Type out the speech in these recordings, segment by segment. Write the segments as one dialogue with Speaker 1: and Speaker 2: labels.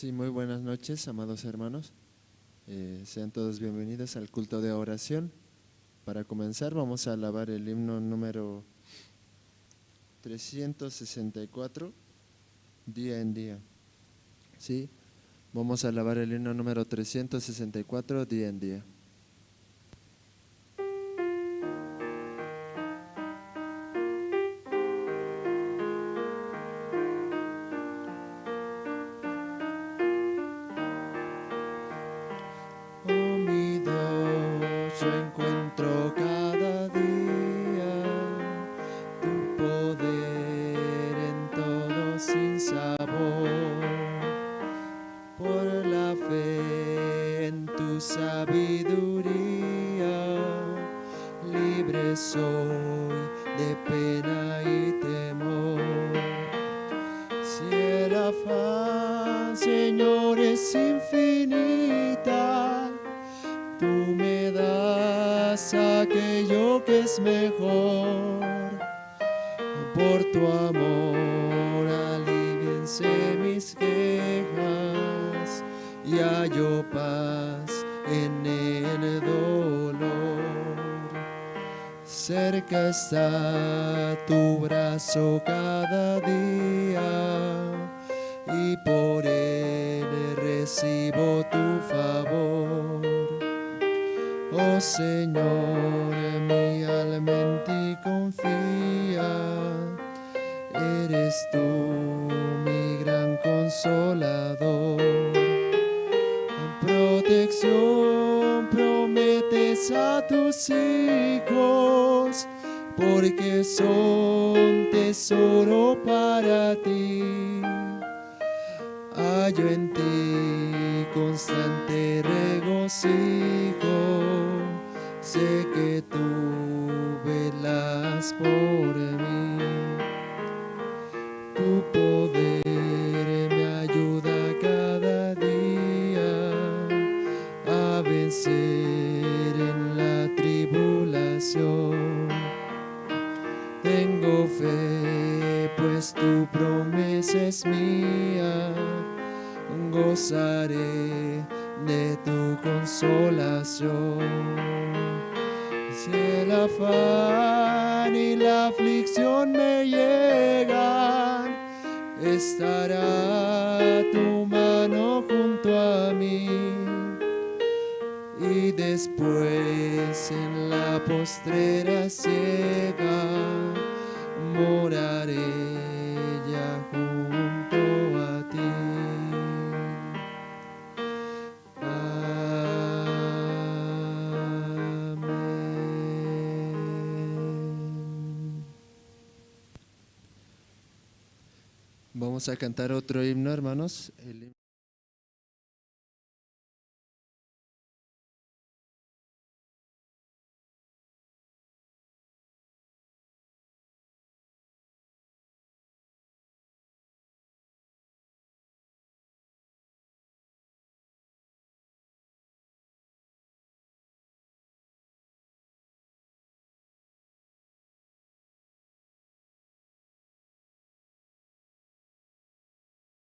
Speaker 1: Sí, muy buenas noches, amados hermanos. Sean todos bienvenidos al culto de oración. Para comenzar, vamos a alabar el himno número 364, día en día. Sí, vamos a alabar el himno número 364, día en día. Oh mi Dios, yo encuentro cada día tu poder en todo sin sabor. Por la fe en tu sabiduría, libre soy de pena y temor. Si el afán, Señor, es infinita, tú me das aquello que es mejor. Por tu amor aliviense mis quejas y hallo paz en el dolor. Cerca está tu brazo cada día y por él recibo tu favor. Oh Señor, mi alma en ti confía, eres tú mi gran consolador. Protección prometes a tus hijos, porque son tesoro para ti. Hallo en ti constante regocijo, sé que tú velas por mí. Tu poder me ayuda cada día a vencer en la tribulación. Tengo fe, pues tu promesa es mía, gozaré de tu consolación. Si el afán y la aflicción me llegan, estará tu mano junto a mí. Y después en la postrera ciega moraré ya junto a ti. Amén. Vamos a cantar otro himno, hermanos.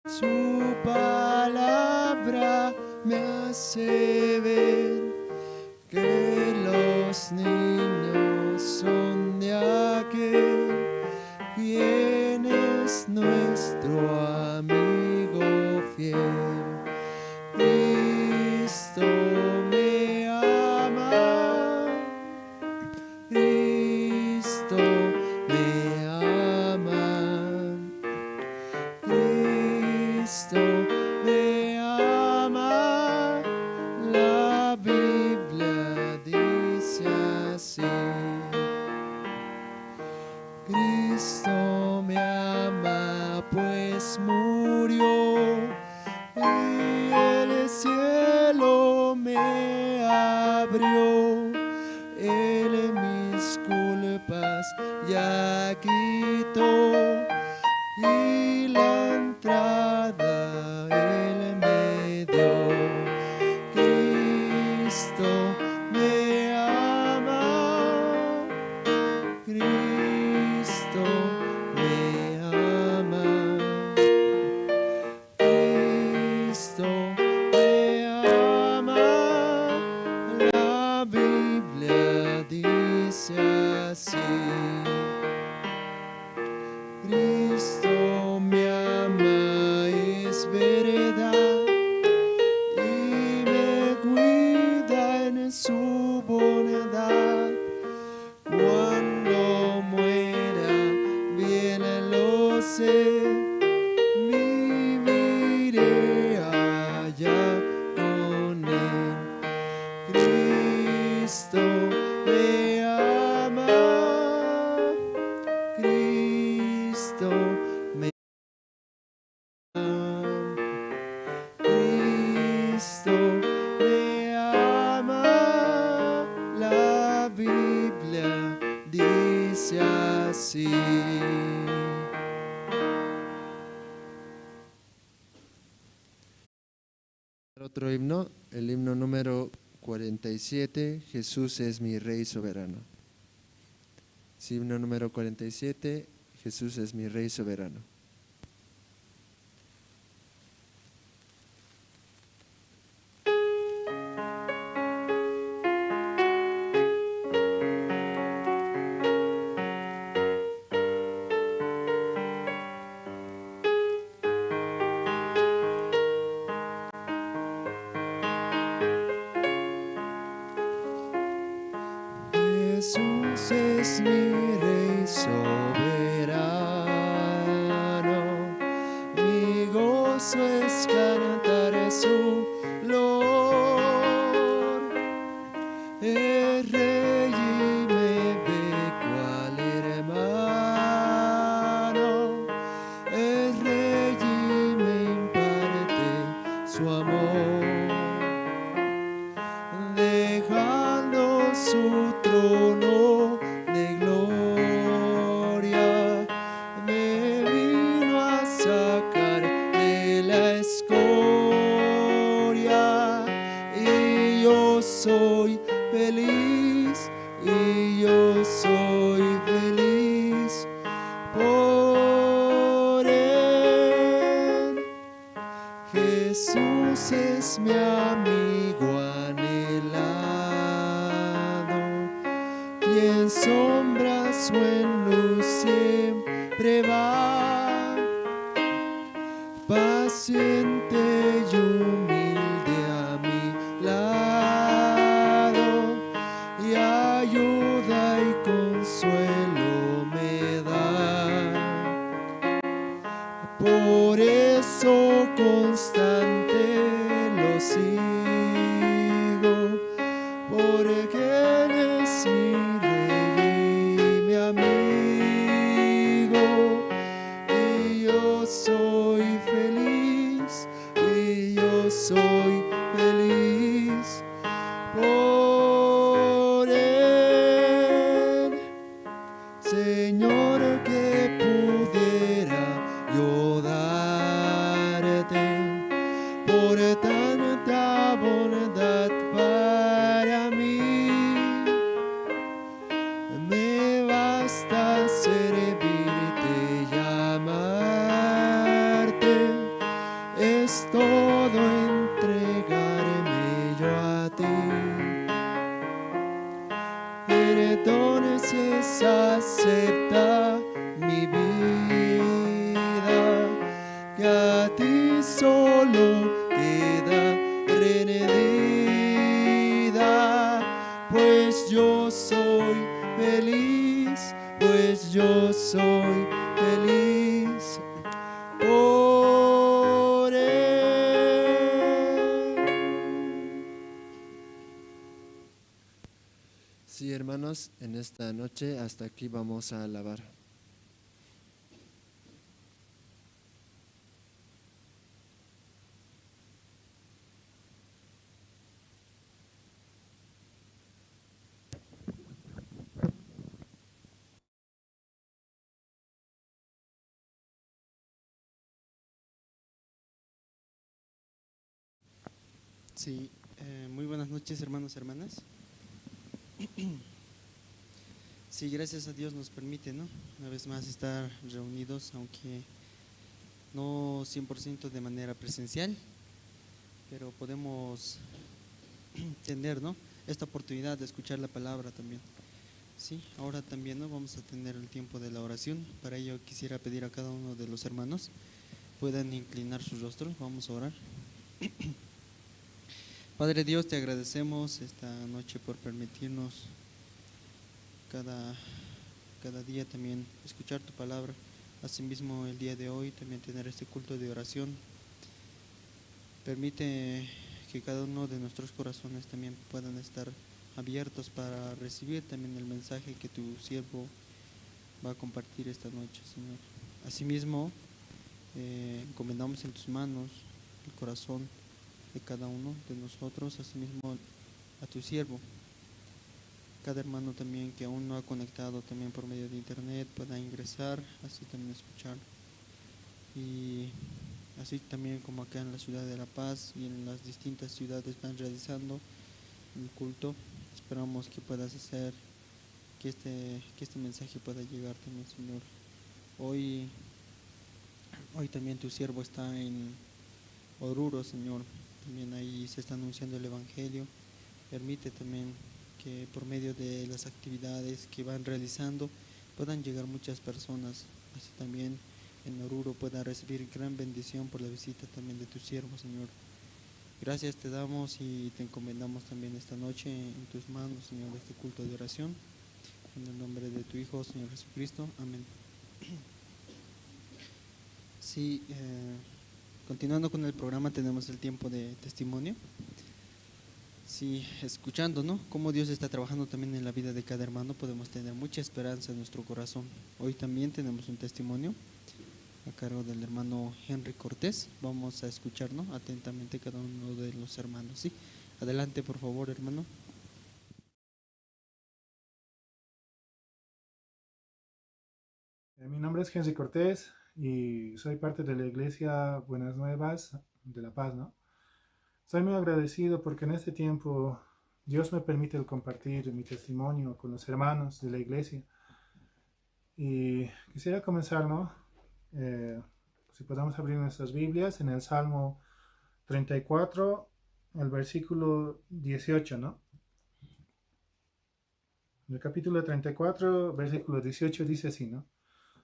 Speaker 1: Su palabra me hace ver que los niños son de aquel quien es nuestro amigo fiel. Cristo me ama, Cristo me ama, Cristo me ama. La Biblia dice así. Cristo me ama, pues murió y el cielo me abrió. Él mis culpas ya quitó y la entrada Él me dio. Cristo me ama, Cristo me ama, Cristo Cristo me ama. La Biblia dice así. Otro himno, el himno número 47, Jesús es mi Rey soberano. Sí, himno número 47, Jesús es mi Rey soberano. Jesús es mi Rey soberano, mi gozo es cantar su loor. Es Rey y me ve cual hermano, es Rey y me imparte su amor, dejando su trono de gloria, me vino a sacar de la escoria, y yo soy feliz, y yo soy feliz por él. Jesús es mi amigo anhelado, y en sombras o en luz siempre va, paciente y humilde a mi lado, y ayuda y consuelo me da. Por eso constante lo sigo, porque Él es mi Rey y mi amigo, y yo soy feliz, y yo soy feliz por Él. Señor, que pudiera yo darte por tanta bondad para mí. Me basta servirte y amarte, es todo entregarme yo a ti. Entonces acepta mi vida, que a ti solo queda rendida, pues yo soy feliz, pues yo soy feliz por él. Sí, hermanos, en esta noche hasta aquí vamos a alabar.
Speaker 2: Sí, muy buenas noches, hermanos y hermanas. Sí, gracias a Dios nos permite, ¿no?, una vez más estar reunidos, aunque no 100% de manera presencial, pero podemos tener, ¿no?, esta oportunidad de escuchar la palabra también. Sí, ahora también, ¿no?, vamos a tener el tiempo de la oración. Para ello quisiera pedir a cada uno de los hermanos puedan inclinar sus rostros. Vamos a orar. Padre Dios, te agradecemos esta noche por permitirnos cada día también escuchar tu palabra. Asimismo, el día de hoy también tener este culto de oración. Permite que cada uno de nuestros corazones también puedan estar abiertos para recibir también el mensaje que tu siervo va a compartir esta noche, Señor. Asimismo, encomendamos en tus manos el corazón de cada uno de nosotros, asimismo a tu siervo. Cada hermano también que aún no ha conectado también por medio de internet pueda ingresar, así también escuchar. Y así también como acá en la ciudad de La Paz y en las distintas ciudades van realizando el culto, esperamos que puedas hacer que este mensaje pueda llegar también, Señor. Hoy, hoy también tu siervo está en Oruro, Señor. También ahí se está anunciando el Evangelio. Permite también que por medio de las actividades que van realizando puedan llegar muchas personas. Así también en Oruro pueda recibir gran bendición por la visita también de tu siervo, Señor. Gracias te damos y te encomendamos también esta noche en tus manos, Señor, este culto de oración. En el nombre de tu Hijo, Señor Jesucristo. Amén. Sí, continuando con el programa tenemos el tiempo de testimonio. Sí, escuchando, ¿no? Cómo Dios está trabajando también en la vida de cada hermano, podemos tener mucha esperanza en nuestro corazón. Hoy también tenemos un testimonio a cargo del hermano Henry Cortés. Vamos a escuchar, ¿no? Atentamente cada uno de los hermanos. Sí, adelante por favor, hermano.
Speaker 3: Mi nombre es Henry Cortés y soy parte de la Iglesia Buenas Nuevas de La Paz, ¿no? Estoy muy agradecido porque en este tiempo Dios me permite el compartir mi testimonio con los hermanos de la Iglesia. Y quisiera comenzar, ¿no? Si podemos abrir nuestras Biblias en el Salmo 34, el versículo 18, ¿no? En el capítulo 34, versículo 18 dice así, ¿no?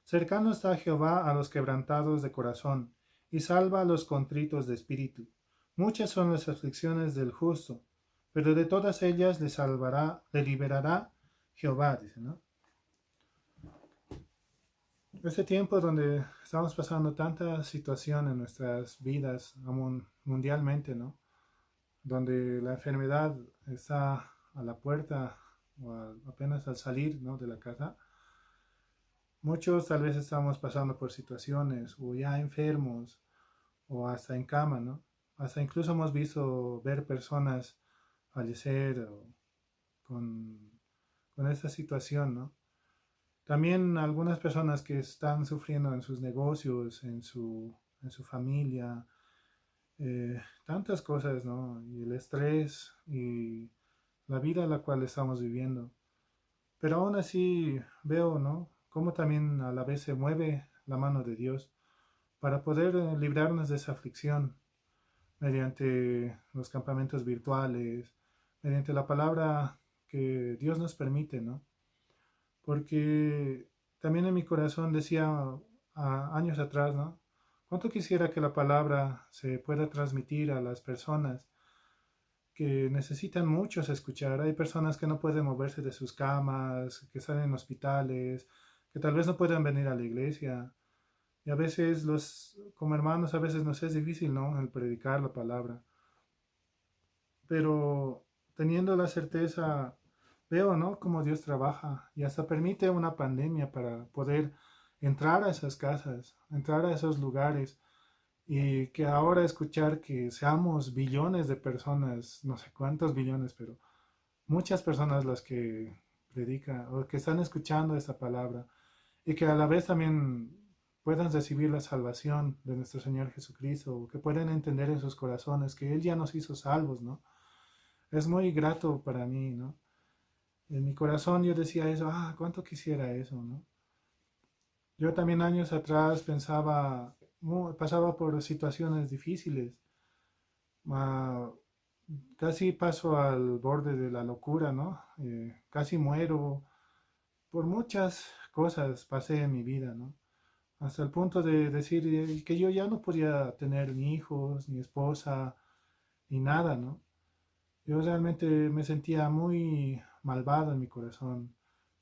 Speaker 3: Cercano está Jehová a los quebrantados de corazón, y salva a los contritos de espíritu. Muchas son las aflicciones del justo, pero de todas ellas le salvará, le liberará Jehová, dice, ¿no? Este tiempo donde estamos pasando tantas situaciones en nuestras vidas mundialmente, ¿no? Donde la enfermedad está a la puerta o apenas al salir, ¿no? de la casa. Muchos tal vez estamos pasando por situaciones o ya enfermos o hasta en cama, ¿no? Hasta incluso hemos visto ver personas fallecer con, con esta situación, ¿no? También algunas personas que están sufriendo en sus negocios, en su familia, tantas cosas, ¿no? Y el estrés y la vida en la cual estamos viviendo. Pero aún así veo, ¿no? Cómo también a la vez se mueve la mano de Dios para poder librarnos de esa aflicción mediante los campamentos virtuales, mediante la palabra que Dios nos permite, ¿no? Porque también en mi corazón decía años atrás, ¿no? ¿Cuánto quisiera que la palabra se pueda transmitir a las personas que necesitan muchos escuchar? Hay personas que no pueden moverse de sus camas, que están en hospitales, que tal vez no puedan venir a la iglesia. Y a veces como hermanos, a veces nos es difícil, ¿no? El predicar la palabra. Pero teniendo la certeza, veo, ¿no? Cómo Dios trabaja y hasta permite una pandemia para poder entrar a esas casas, entrar a esos lugares y que ahora escuchar que seamos billones de personas, no sé cuántos billones, pero muchas personas las que predican o que están escuchando esta palabra y que a la vez también puedan recibir la salvación de nuestro Señor Jesucristo, que puedan entender en sus corazones que Él ya nos hizo salvos, ¿no? Es muy grato para mí, ¿no? En mi corazón yo decía eso, cuánto quisiera eso, ¿no? Yo también años atrás pasaba por situaciones difíciles, ah, casi paso al borde de la locura, ¿no? Casi muero, por muchas cosas pasé en mi vida, ¿no? Hasta el punto de decir que yo ya no podía tener ni hijos, ni esposa, ni nada, ¿no? Yo realmente me sentía muy malvado en mi corazón.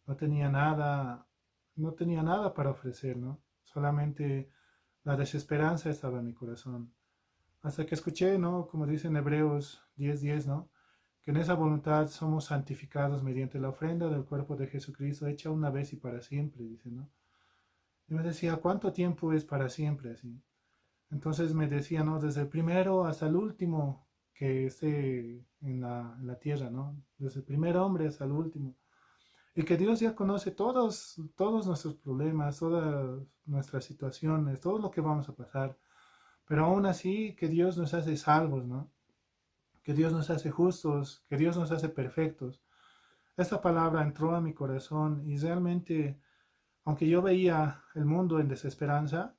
Speaker 3: No tenía nada, no tenía nada para ofrecer, ¿no? Solamente la desesperanza estaba en mi corazón. Hasta que escuché, ¿no? Como dice en Hebreos 10:10, ¿no? Que en esa voluntad somos santificados mediante la ofrenda del cuerpo de Jesucristo hecha una vez y para siempre, dice, ¿no? Yo me decía, ¿cuánto tiempo es para siempre así? Entonces me decía, ¿no? Desde el primero hasta el último, que esté en la tierra, ¿no? Desde el primer hombre hasta el último. Y que Dios ya conoce todos nuestros problemas, todas nuestras situaciones, todo lo que vamos a pasar. Pero aún así, que Dios nos hace salvos, ¿no? Que Dios nos hace justos, que Dios nos hace perfectos. Esta palabra entró a mi corazón y realmente, aunque yo veía el mundo en desesperanza,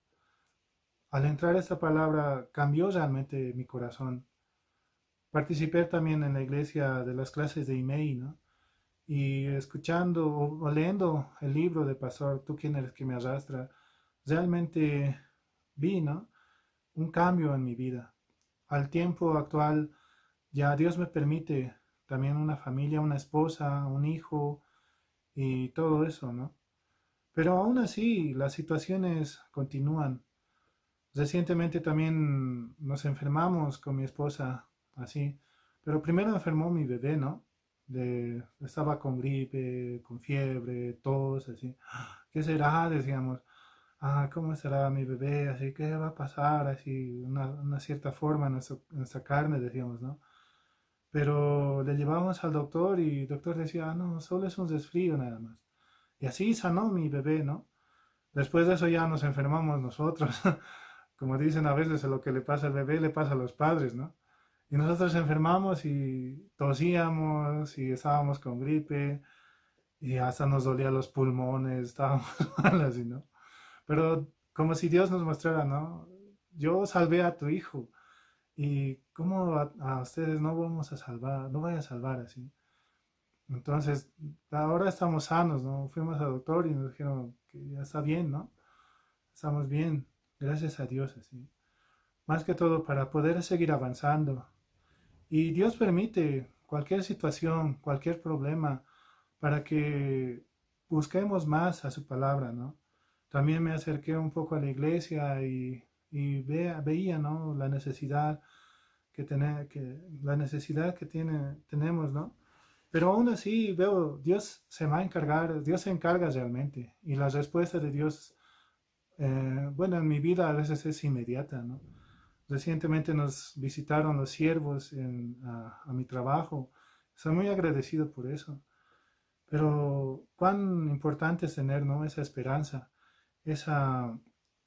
Speaker 3: al entrar esta palabra cambió realmente mi corazón. Participé también en la iglesia de las clases de IMEI, ¿no? Y escuchando o leyendo el libro de Pastor, ¿Tú quién eres que me arrastra? Realmente vi, ¿no? Un cambio en mi vida. Al tiempo actual, ya Dios me permite también una familia, una esposa, un hijo y todo eso, ¿no? Pero aún así, las situaciones continúan. Recientemente también nos enfermamos con mi esposa, así. Pero primero enfermó mi bebé, ¿no? Estaba con gripe, con fiebre, tos, así. ¿Qué será? Decíamos. ¿Cómo estará mi bebé? Así, ¿qué va a pasar? Así, una cierta forma en nuestra carne, decíamos, ¿no? Pero le llevábamos al doctor y el doctor decía, no, solo es un resfrío nada más. Y así sanó mi bebé, ¿no? Después de eso ya nos enfermamos nosotros. Como dicen a veces, lo que le pasa al bebé le pasa a los padres, ¿no? Y nosotros enfermamos y tosíamos y estábamos con gripe y hasta nos dolía los pulmones, estábamos mal así, ¿no? Pero como si Dios nos mostrara, ¿no? Yo salvé a tu hijo y cómo a ustedes no vamos a salvar, no voy a salvar así. Entonces, ahora estamos sanos, ¿no? Fuimos al doctor y nos dijeron que ya está bien, ¿no? Estamos bien, gracias a Dios, así. Más que todo para poder seguir avanzando. Y Dios permite cualquier situación, cualquier problema, para que busquemos más a su palabra, ¿no? También me acerqué un poco a la iglesia veía, ¿no? La necesidad que tenemos, ¿no? Pero aún así veo, Dios se va a encargar, Dios se encarga realmente. Y la respuesta de Dios, bueno, en mi vida a veces es inmediata, ¿no? Recientemente nos visitaron los siervos a mi trabajo. Soy muy agradecido por eso. Pero cuán importante es tener, ¿no? Esa esperanza, esa,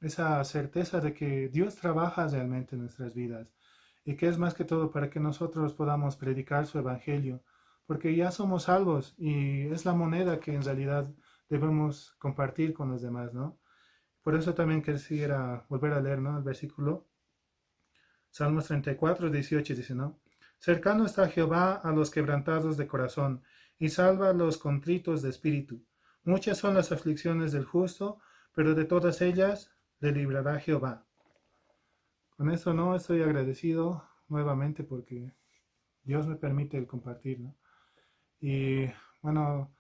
Speaker 3: esa certeza de que Dios trabaja realmente en nuestras vidas y que es más que todo para que nosotros podamos predicar su evangelio, porque ya somos salvos y es la moneda que en realidad debemos compartir con los demás, ¿no? Por eso también quisiera volver a leer, ¿no? El versículo Salmos 34, 18 dice, ¿no? Cercano está Jehová a los quebrantados de corazón y salva a los contritos de espíritu. Muchas son las aflicciones del justo, pero de todas ellas le librará Jehová. Con esto no estoy agradecido nuevamente porque Dios me permite el compartir, ¿no? Y bueno,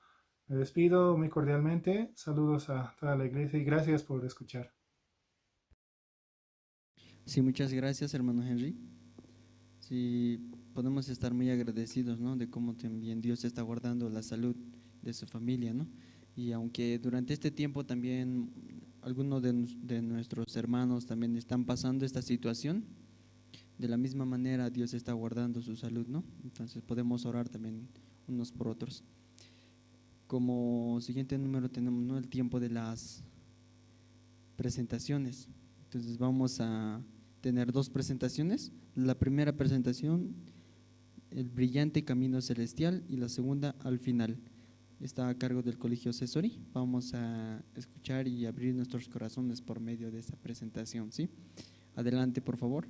Speaker 3: me despido muy cordialmente. Saludos a toda la iglesia y gracias por escuchar.
Speaker 2: Sí, muchas gracias, hermano Henry. Sí, podemos estar muy agradecidos, ¿no? De cómo también Dios está guardando la salud de su familia, ¿no? Y aunque durante este tiempo también algunos de nuestros hermanos también están pasando esta situación, de la misma manera Dios está guardando su salud, ¿no? Entonces podemos orar también unos por otros. Como siguiente número tenemos, ¿no? El tiempo de las presentaciones. Entonces vamos a tener dos presentaciones. La primera presentación, el brillante camino celestial, y la segunda al final. Está a cargo del Colegio Cesori. Vamos a escuchar y abrir nuestros corazones por medio de esa presentación, ¿sí? Adelante, por favor.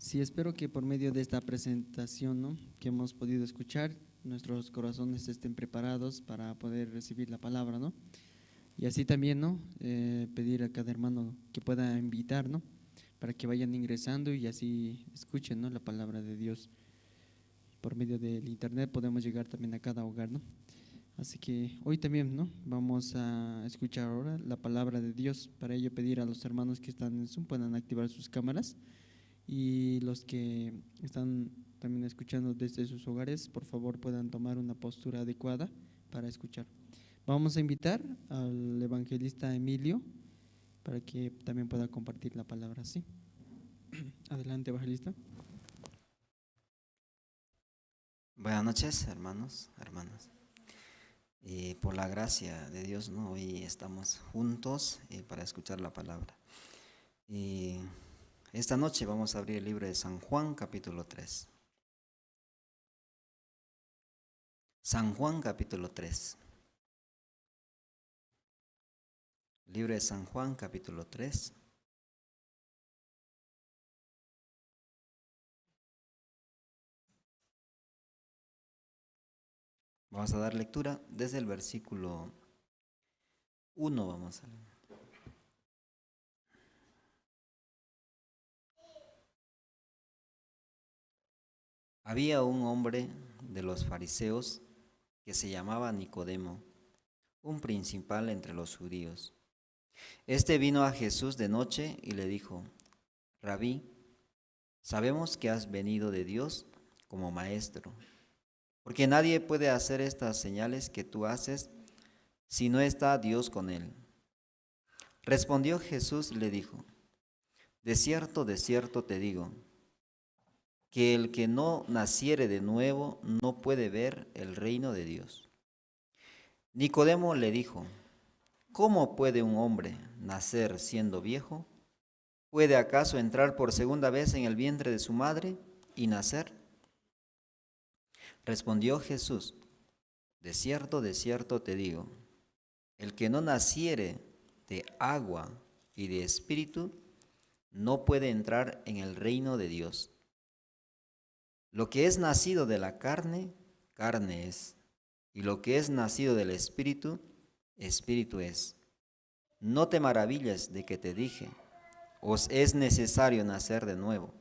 Speaker 2: Sí, espero que por medio de esta presentación, ¿no?, que hemos podido escuchar, nuestros corazones estén preparados para poder recibir la palabra, ¿no? Y así también, ¿no?, pedir a cada hermano que pueda invitar, ¿no?, para que vayan ingresando y así escuchen, ¿no?, la palabra de Dios. Por medio del internet podemos llegar también a cada hogar, ¿no? Así que hoy también, ¿no?, vamos a escuchar ahora la palabra de Dios. Para ello pedir a los hermanos que están en Zoom puedan activar sus cámaras, y los que están también escuchando desde sus hogares, por favor puedan tomar una postura adecuada para escuchar. Vamos a invitar al evangelista Emilio para que también pueda compartir la palabra. Sí. Adelante, evangelista.
Speaker 4: Buenas noches, hermanos, hermanas. Y por la gracia de Dios, ¿no?, hoy estamos juntos para escuchar la palabra. Y esta noche vamos a abrir el libro de San Juan, capítulo 3. San Juan, capítulo 3. Libro de San Juan, capítulo 3. Vamos a dar lectura desde el versículo 1, vamos a leer. Había un hombre de los fariseos que se llamaba Nicodemo, un principal entre los judíos. Este vino a Jesús de noche y le dijo: Rabí, sabemos que has venido de Dios como maestro, porque nadie puede hacer estas señales que tú haces si no está Dios con él. Respondió Jesús y le dijo: de cierto te digo, que el que no naciere de nuevo no puede ver el reino de Dios. Nicodemo le dijo: ¿cómo puede un hombre nacer siendo viejo? ¿Puede acaso entrar por segunda vez en el vientre de su madre y nacer? Respondió Jesús: de cierto te digo, el que no naciere de agua y de espíritu no puede entrar en el reino de Dios. Lo que es nacido de la carne, carne es, y lo que es nacido del espíritu, espíritu es. No te maravilles de que te dije: os es necesario nacer de nuevo.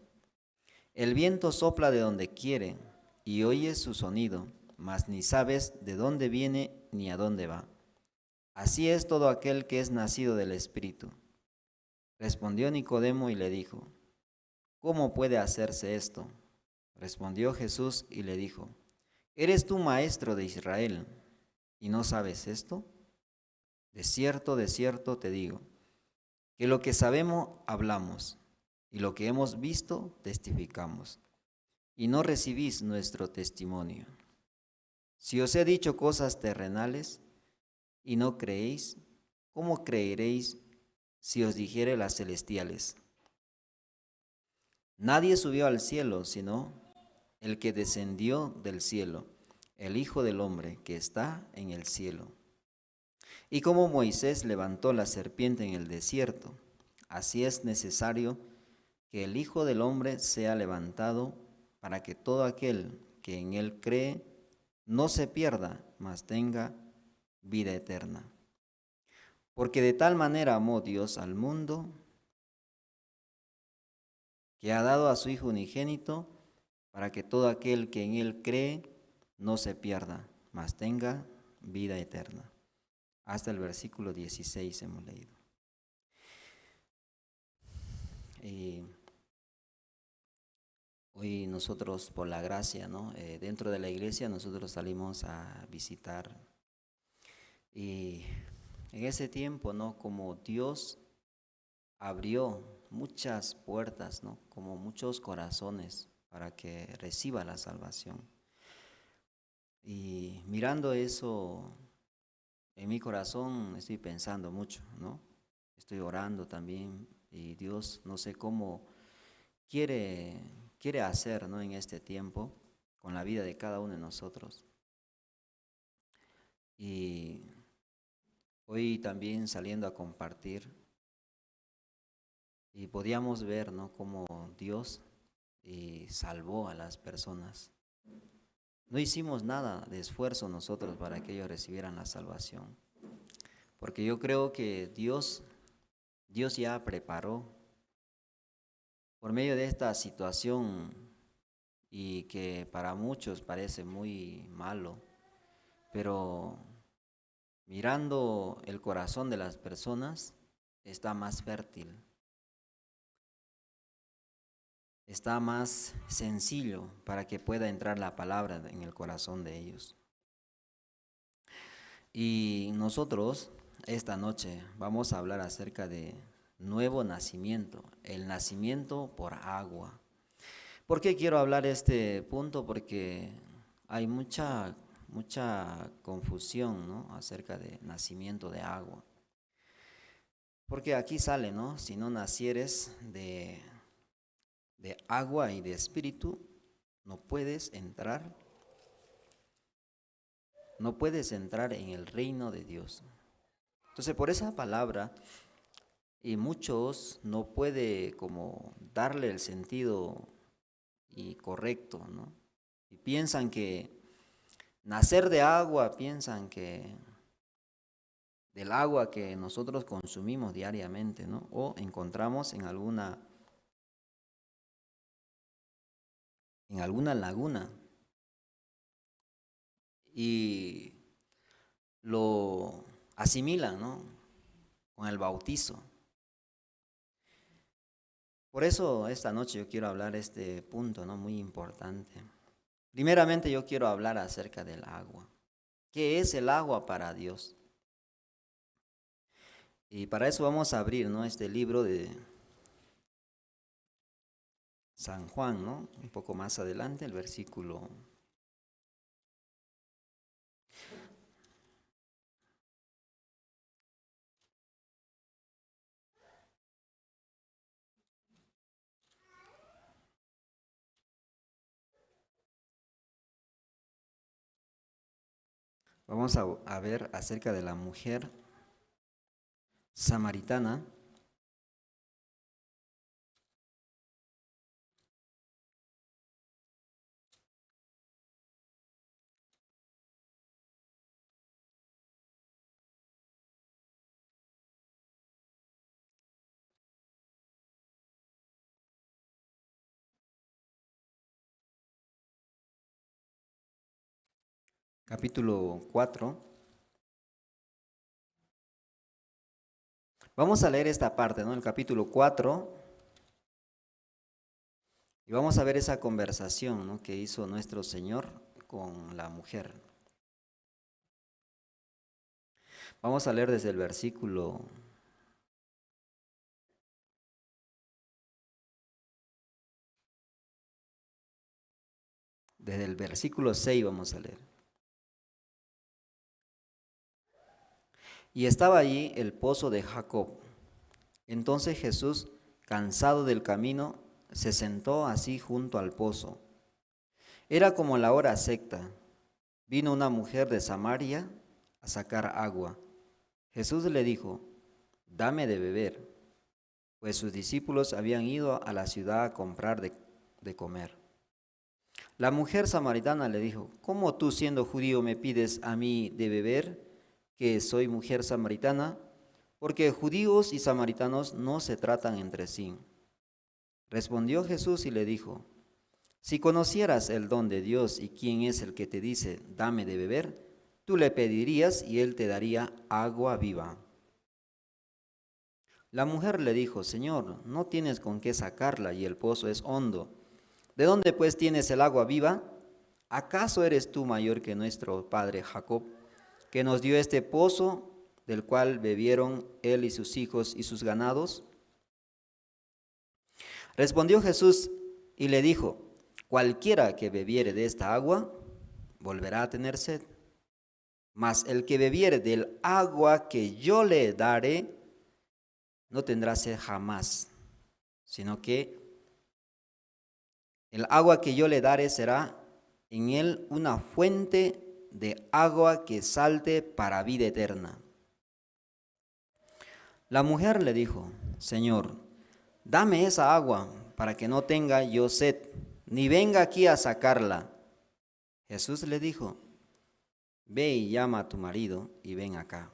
Speaker 4: El viento sopla de donde quiere y oyes su sonido, mas ni sabes de dónde viene ni a dónde va. Así es todo aquel que es nacido del Espíritu. Respondió Nicodemo y le dijo: ¿cómo puede hacerse esto? Respondió Jesús y le dijo: ¿eres tú maestro de Israel y no sabes esto? De cierto te digo, que lo que sabemos hablamos, y lo que hemos visto testificamos, y no recibís nuestro testimonio. Si os he dicho cosas terrenales y no creéis, ¿cómo creeréis si os dijere las celestiales? Nadie subió al cielo sino el que descendió del cielo, el Hijo del Hombre que está en el cielo. Y como Moisés levantó la serpiente en el desierto, así es necesario que el Hijo del Hombre sea levantado, para que todo aquel que en él cree no se pierda, mas tenga vida eterna. Porque de tal manera amó Dios al mundo, que ha dado a su Hijo unigénito, para que todo aquel que en él cree no se pierda, mas tenga vida eterna. Hasta el versículo 16 hemos leído. Hoy nosotros, por la gracia, ¿no?, dentro de la iglesia nosotros salimos a visitar. Y en ese tiempo, ¿no?, como Dios abrió muchas puertas, ¿no?, como muchos corazones para que reciba la salvación. Y mirando eso en mi corazón, estoy pensando mucho, ¿no? Estoy orando también, y Dios, no sé cómo quiere hacer, ¿no?, en este tiempo con la vida de cada uno de nosotros. Y hoy también saliendo a compartir, y podíamos ver, ¿no?, cómo Dios y salvó a las personas. No hicimos nada de esfuerzo nosotros para que ellos recibieran la salvación, porque yo creo que Dios ya preparó por medio de esta situación, y que para muchos parece muy malo, pero mirando el corazón de las personas, está más fértil, está más sencillo para que pueda entrar la palabra en el corazón de ellos. Y nosotros esta noche vamos a hablar acerca de nuevo nacimiento, el nacimiento por agua. ¿Por qué quiero hablar este punto? Porque hay mucha confusión, ¿no?, acerca de nacimiento de agua. Porque aquí sale, ¿no?, si no nacieres de agua y de espíritu, no puedes entrar en el reino de Dios. Entonces, por esa palabra, y muchos no puede como darle el sentido y correcto, ¿no? Y piensan que nacer de agua, piensan que del agua que nosotros consumimos diariamente, ¿no?, o encontramos en alguna laguna, y lo asimilan, ¿no?, con el bautizo. Por eso esta noche yo quiero hablar este punto, ¿no?, muy importante. Primeramente yo quiero hablar acerca del agua. ¿Qué es el agua para Dios? Y para eso vamos a abrir, ¿no?, este libro de San Juan, ¿no?, un poco más adelante, el versículo vamos a ver acerca de la mujer samaritana. Capítulo 4. Vamos a leer esta parte, ¿no?, el capítulo 4, y vamos a ver esa conversación, ¿no?, que hizo nuestro Señor con la mujer. Vamos a leer desde el versículo 6 vamos a leer. Y estaba allí el pozo de Jacob. Entonces Jesús, cansado del camino, se sentó así junto al pozo. Era como la hora sexta. Vino una mujer de Samaria a sacar agua. Jesús le dijo: dame de beber, pues sus discípulos habían ido a la ciudad a comprar de comer. La mujer samaritana le dijo: ¿cómo tú, siendo judío, me pides a mí de beber, que soy mujer samaritana? Porque judíos y samaritanos no se tratan entre sí. Respondió Jesús y le dijo: si conocieras el don de Dios y quién es el que te dice, dame de beber, tú le pedirías y él te daría agua viva. La mujer le dijo: Señor, no tienes con qué sacarla y el pozo es hondo. ¿De dónde pues tienes el agua viva? ¿Acaso eres tú mayor que nuestro padre Jacob, que nos dio este pozo, del cual bebieron él y sus hijos y sus ganados? Respondió Jesús y le dijo: cualquiera que bebiere de esta agua volverá a tener sed, mas el que bebiere del agua que yo le daré no tendrá sed jamás, sino que el agua que yo le daré será en él una fuente de agua que salte para vida eterna. La mujer le dijo: Señor, dame esa agua para que no tenga yo sed, ni venga aquí a sacarla. Jesús le dijo, ve y llama a tu marido y ven acá.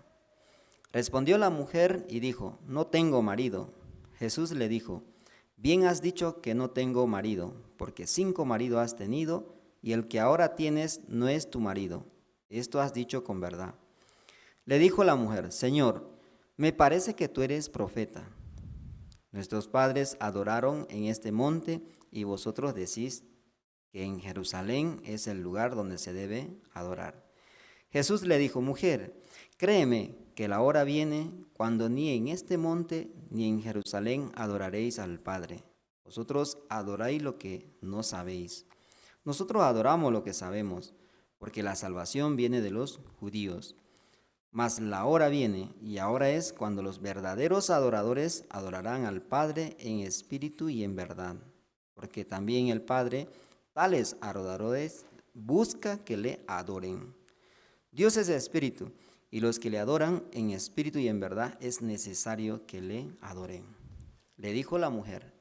Speaker 4: Respondió la mujer y dijo, no tengo marido. Jesús le dijo, bien has dicho que no tengo marido, porque 5 maridos has tenido, y el que ahora tienes no es tu marido. Esto has dicho con verdad. Le dijo la mujer, Señor, me parece que tú eres profeta. Nuestros padres adoraron en este monte, y vosotros decís que en Jerusalén es el lugar donde se debe adorar. Jesús le dijo, mujer, créeme que la hora viene cuando ni en este monte ni en Jerusalén adoraréis al Padre. Vosotros adoráis lo que no sabéis. Nosotros adoramos lo que sabemos, porque la salvación viene de los judíos. Mas la hora viene, y ahora es cuando los verdaderos adoradores adorarán al Padre en espíritu y en verdad, porque también el Padre, tales adoradores, busca que le adoren. Dios es espíritu, y los que le adoran en espíritu y en verdad es necesario que le adoren. Le dijo la mujer,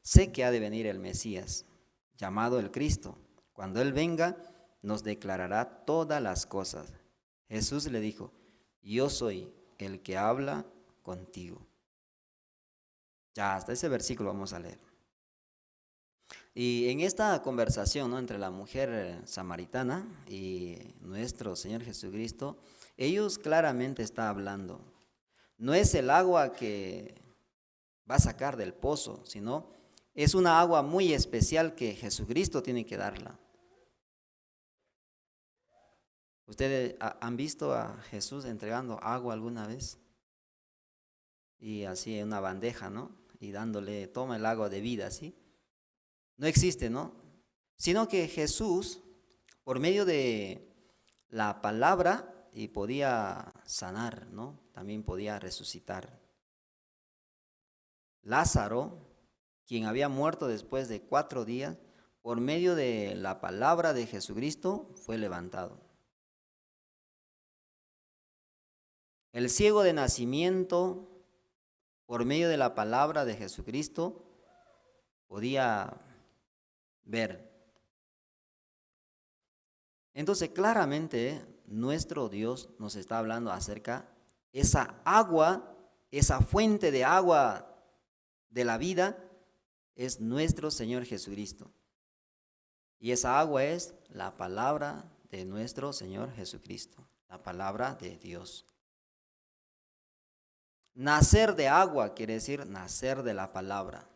Speaker 4: sé que ha de venir el Mesías, llamado el Cristo. Cuando Él venga, nos declarará todas las cosas. Jesús le dijo, yo soy el que habla contigo. Ya hasta ese versículo vamos a leer. Y en esta conversación, ¿no?, entre la mujer samaritana y nuestro Señor Jesucristo, ellos claramente están hablando. No es el agua que va a sacar del pozo, sino es una agua muy especial que Jesucristo tiene que darla. ¿Ustedes han visto a Jesús entregando agua alguna vez? Y así en una bandeja, ¿no? Y dándole, toma el agua de vida, ¿sí? No existe, ¿no? Sino que Jesús, por medio de la palabra, y podía sanar, ¿no? También podía resucitar. Lázaro, quien había muerto después de 4 días, por medio de la palabra de Jesucristo, fue levantado. El ciego de nacimiento, por medio de la palabra de Jesucristo, podía ver. Entonces, claramente, nuestro Dios nos está hablando acerca de esa agua, esa fuente de agua de la vida, es nuestro Señor Jesucristo. Y esa agua es la palabra de nuestro Señor Jesucristo, la palabra de Dios. Nacer de agua quiere decir nacer de la palabra.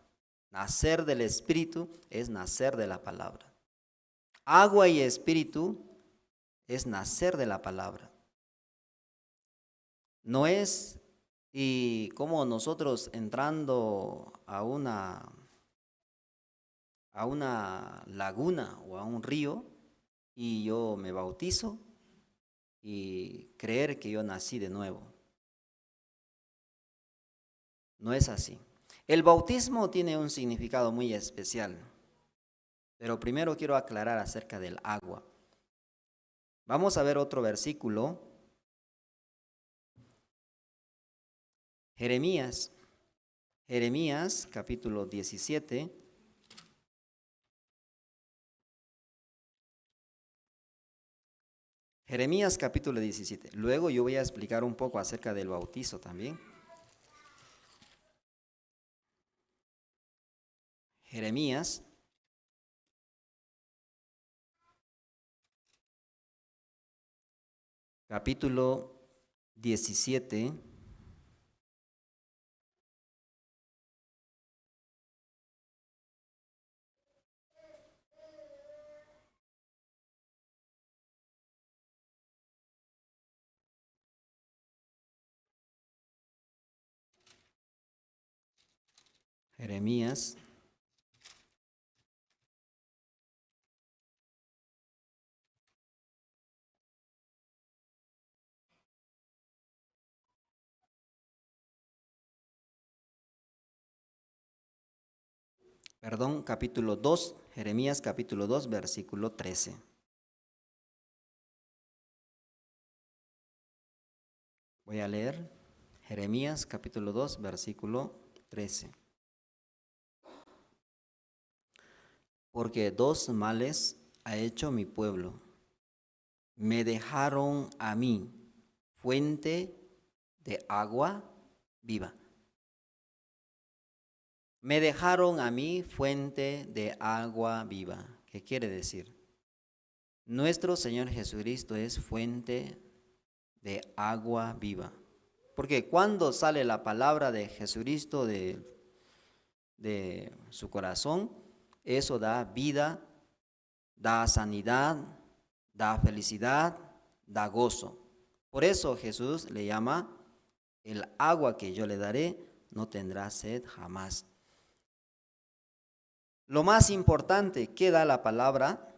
Speaker 4: Nacer del Espíritu es nacer de la palabra. Agua y Espíritu es nacer de la palabra. No es, y como nosotros entrando a una laguna o a un río y yo me bautizo y creer que yo nací de nuevo. No es así. El bautismo tiene un significado muy especial, pero primero quiero aclarar acerca del agua. Vamos a ver otro versículo. Jeremías capítulo 17. Jeremías capítulo 17. Luego yo voy a explicar un poco acerca del bautizo también. Jeremías capítulo 17. Jeremías capítulo 2, Jeremías capítulo 2, versículo 13. Voy a leer Jeremías capítulo 2, versículo 13. porque dos males ha hecho mi pueblo. Me dejaron a mí fuente de agua viva. Me dejaron a mí fuente de agua viva. ¿Qué quiere decir? Nuestro Señor Jesucristo es fuente de agua viva. Porque cuando sale la palabra de Jesucristo de su corazón, eso da vida, da sanidad, da felicidad, da gozo. Por eso Jesús le llama: el agua que yo le daré no tendrá sed jamás. Lo más importante que da la palabra,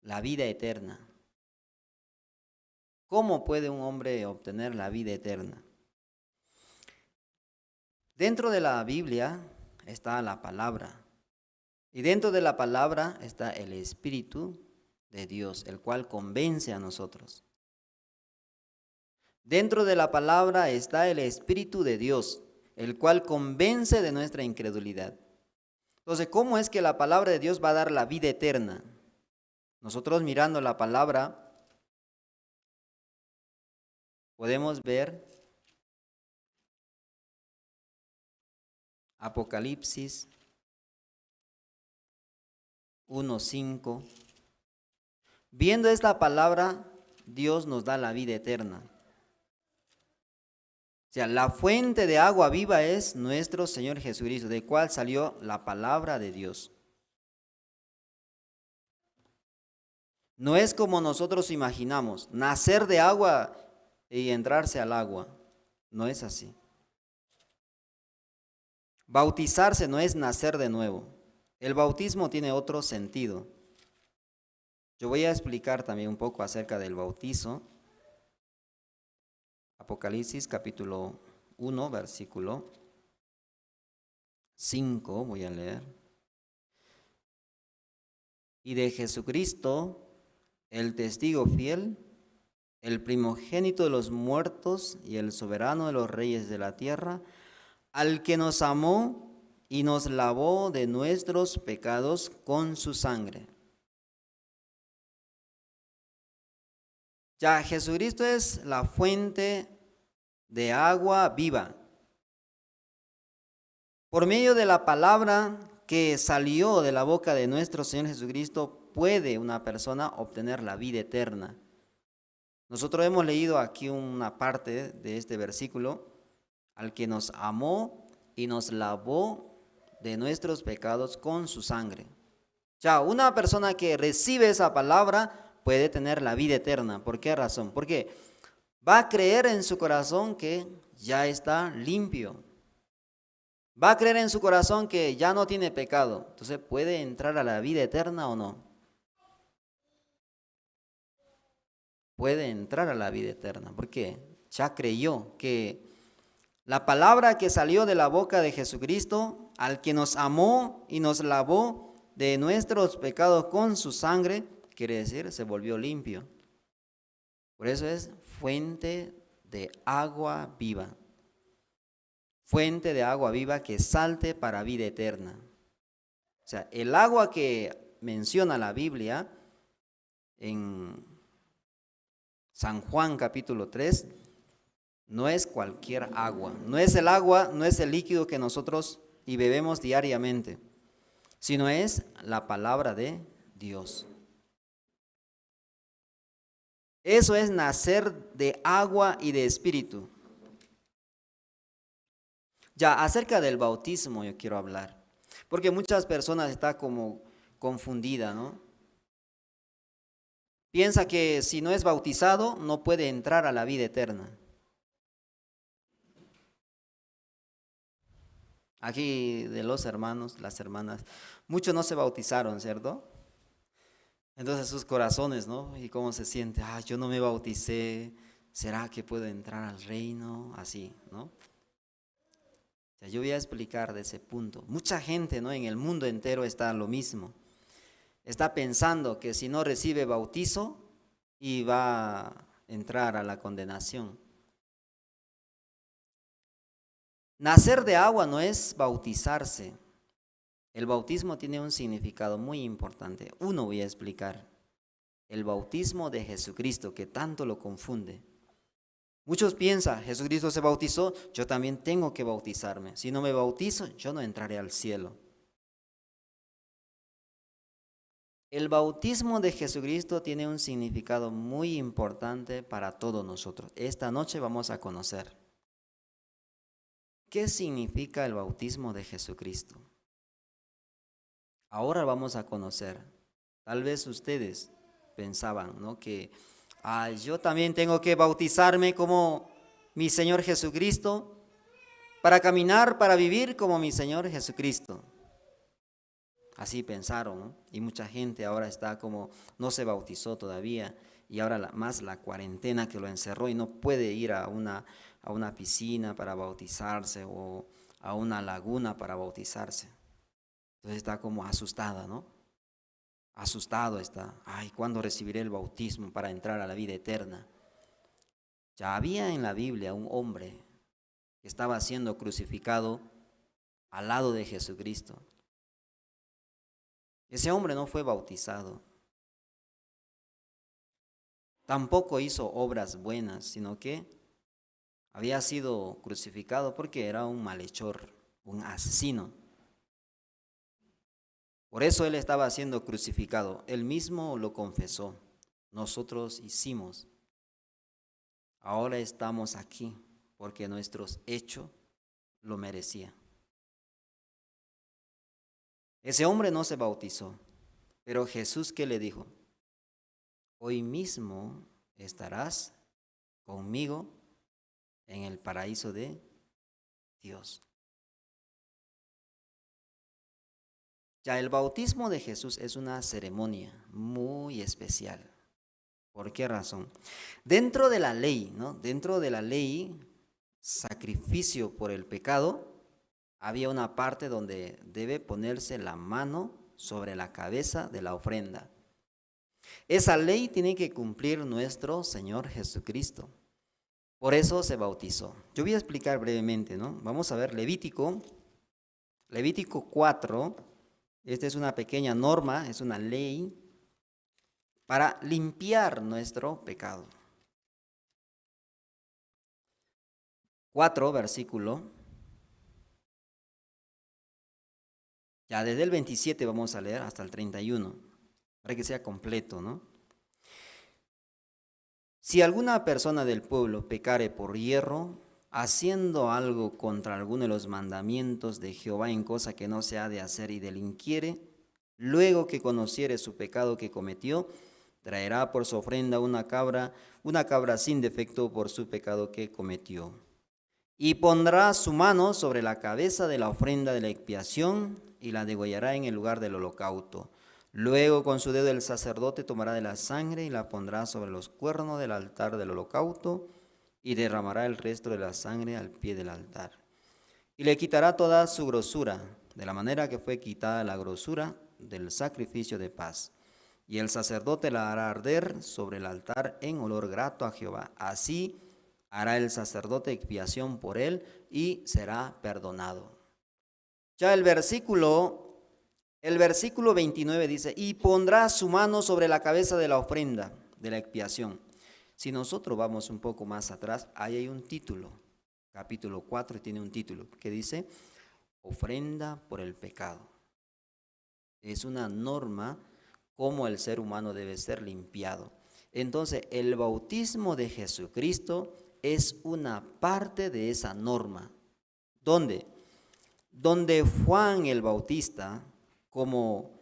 Speaker 4: la vida eterna. ¿Cómo puede un hombre obtener la vida eterna? Dentro de la Biblia está la palabra. Y dentro de la palabra está el Espíritu de Dios, el cual convence a nosotros. Dentro de la palabra está el Espíritu de Dios, el cual convence de nuestra incredulidad. Entonces, ¿cómo es que la palabra de Dios va a dar la vida eterna? Nosotros mirando la palabra podemos ver Apocalipsis 1:5. Viendo esta palabra, Dios nos da la vida eterna. O sea, la fuente de agua viva es nuestro Señor Jesucristo, de cual salió la palabra de Dios. No es como nosotros imaginamos, nacer de agua y entrarse al agua. No es así. Bautizarse no es nacer de nuevo. El bautismo tiene otro sentido. Yo voy a explicar también un poco acerca del bautizo. Apocalipsis capítulo 1, versículo 5, voy a leer. Y de Jesucristo, el testigo fiel, el primogénito de los muertos y el soberano de los reyes de la tierra, al que nos amó y nos lavó de nuestros pecados con su sangre. Ya Jesucristo es la fuente de agua viva. Por medio de la palabra que salió de la boca de nuestro Señor Jesucristo, puede una persona obtener la vida eterna. Nosotros hemos leído aquí una parte de este versículo: al que nos amó y nos lavó de nuestros pecados con su sangre. Ya, una persona que recibe esa palabra puede tener la vida eterna. ¿Por qué razón? Porque va a creer en su corazón que ya está limpio. Va a creer en su corazón que ya no tiene pecado. Entonces, ¿puede entrar a la vida eterna o no? Puede entrar a la vida eterna, porque ya creyó que la palabra que salió de la boca de Jesucristo, al que nos amó y nos lavó de nuestros pecados con su sangre, quiere decir, se volvió limpio. Por eso es fuente de agua viva. Fuente de agua viva que salte para vida eterna. O sea, el agua que menciona la Biblia en San Juan capítulo 3, no es cualquier agua. No es el agua, no es el líquido que nosotros y bebemos diariamente, sino es la palabra de Dios. Eso es nacer de agua y de espíritu. Ya, acerca del bautismo yo quiero hablar, porque muchas personas están como confundidas, ¿no? Piensa que si no es bautizado no puede entrar a la vida eterna. Aquí de los hermanos, las hermanas, muchos no se bautizaron, ¿cierto? Entonces sus corazones, ¿no? ¿Y cómo se siente? Yo no me bauticé, ¿será que puedo entrar al reino? Así, ¿no? Yo voy a explicar de ese punto. Mucha gente, ¿no?, en el mundo entero está lo mismo. Está pensando que si no recibe bautizo y va a entrar a la condenación. Nacer de agua no es bautizarse. El bautismo tiene un significado muy importante. Uno voy a explicar. El bautismo de Jesucristo, que tanto lo confunde. Muchos piensan, Jesucristo se bautizó, yo también tengo que bautizarme. Si no me bautizo, yo no entraré al cielo. El bautismo de Jesucristo tiene un significado muy importante para todos nosotros. Esta noche vamos a conocer qué significa el bautismo de Jesucristo. Ahora vamos a conocer. Tal vez ustedes pensaban, ¿no?, que yo también tengo que bautizarme como mi Señor Jesucristo para caminar, para vivir como mi Señor Jesucristo. Así pensaron, ¿no? Y mucha gente ahora está como, no se bautizó todavía, y ahora más la cuarentena que lo encerró y no puede ir a una piscina para bautizarse o a una laguna para bautizarse. Entonces está como asustada, ¿no? Asustado está. ¿Cuándo recibiré el bautismo para entrar a la vida eterna? Ya había en la Biblia un hombre que estaba siendo crucificado al lado de Jesucristo. Ese hombre no fue bautizado. Tampoco hizo obras buenas, sino que había sido crucificado porque era un malhechor, un asesino. Por eso él estaba siendo crucificado. Él mismo lo confesó. Nosotros hicimos. Ahora estamos aquí porque nuestros hechos lo merecían. Ese hombre no se bautizó, pero Jesús, ¿qué le dijo? Hoy mismo estarás conmigo en el paraíso de Dios. Ya el bautismo de Jesús es una ceremonia muy especial. ¿Por qué razón? Dentro de la ley, ¿no? Dentro de la ley, sacrificio por el pecado, había una parte donde debe ponerse la mano sobre la cabeza de la ofrenda. Esa ley tiene que cumplir nuestro Señor Jesucristo. Por eso se bautizó. Yo voy a explicar brevemente, ¿no? Vamos a ver Levítico 4. Esta es una pequeña norma, es una ley para limpiar nuestro pecado. 4, versículo. Ya desde el 27 vamos a leer hasta el 31, para que sea completo, ¿no? Si alguna persona del pueblo pecare por hierro, haciendo algo contra alguno de los mandamientos de Jehová en cosa que no se ha de hacer y delinquiere, luego que conociere su pecado que cometió, traerá por su ofrenda una cabra sin defecto por su pecado que cometió. Y pondrá su mano sobre la cabeza de la ofrenda de la expiación y la degollará en el lugar del holocausto. Luego con su dedo el sacerdote tomará de la sangre y la pondrá sobre los cuernos del altar del holocausto y derramará el resto de la sangre al pie del altar. Y le quitará toda su grosura, de la manera que fue quitada la grosura del sacrificio de paz. Y el sacerdote la hará arder sobre el altar en olor grato a Jehová. Así hará el sacerdote expiación por él y será perdonado. Ya el versículo 29 dice, y pondrá su mano sobre la cabeza de la ofrenda de la expiación. Si nosotros vamos un poco más atrás, ahí hay un título, capítulo 4 tiene un título que dice, ofrenda por el pecado. Es una norma cómo el ser humano debe ser limpiado. Entonces, el bautismo de Jesucristo es una parte de esa norma. ¿Dónde? Donde Juan el Bautista, como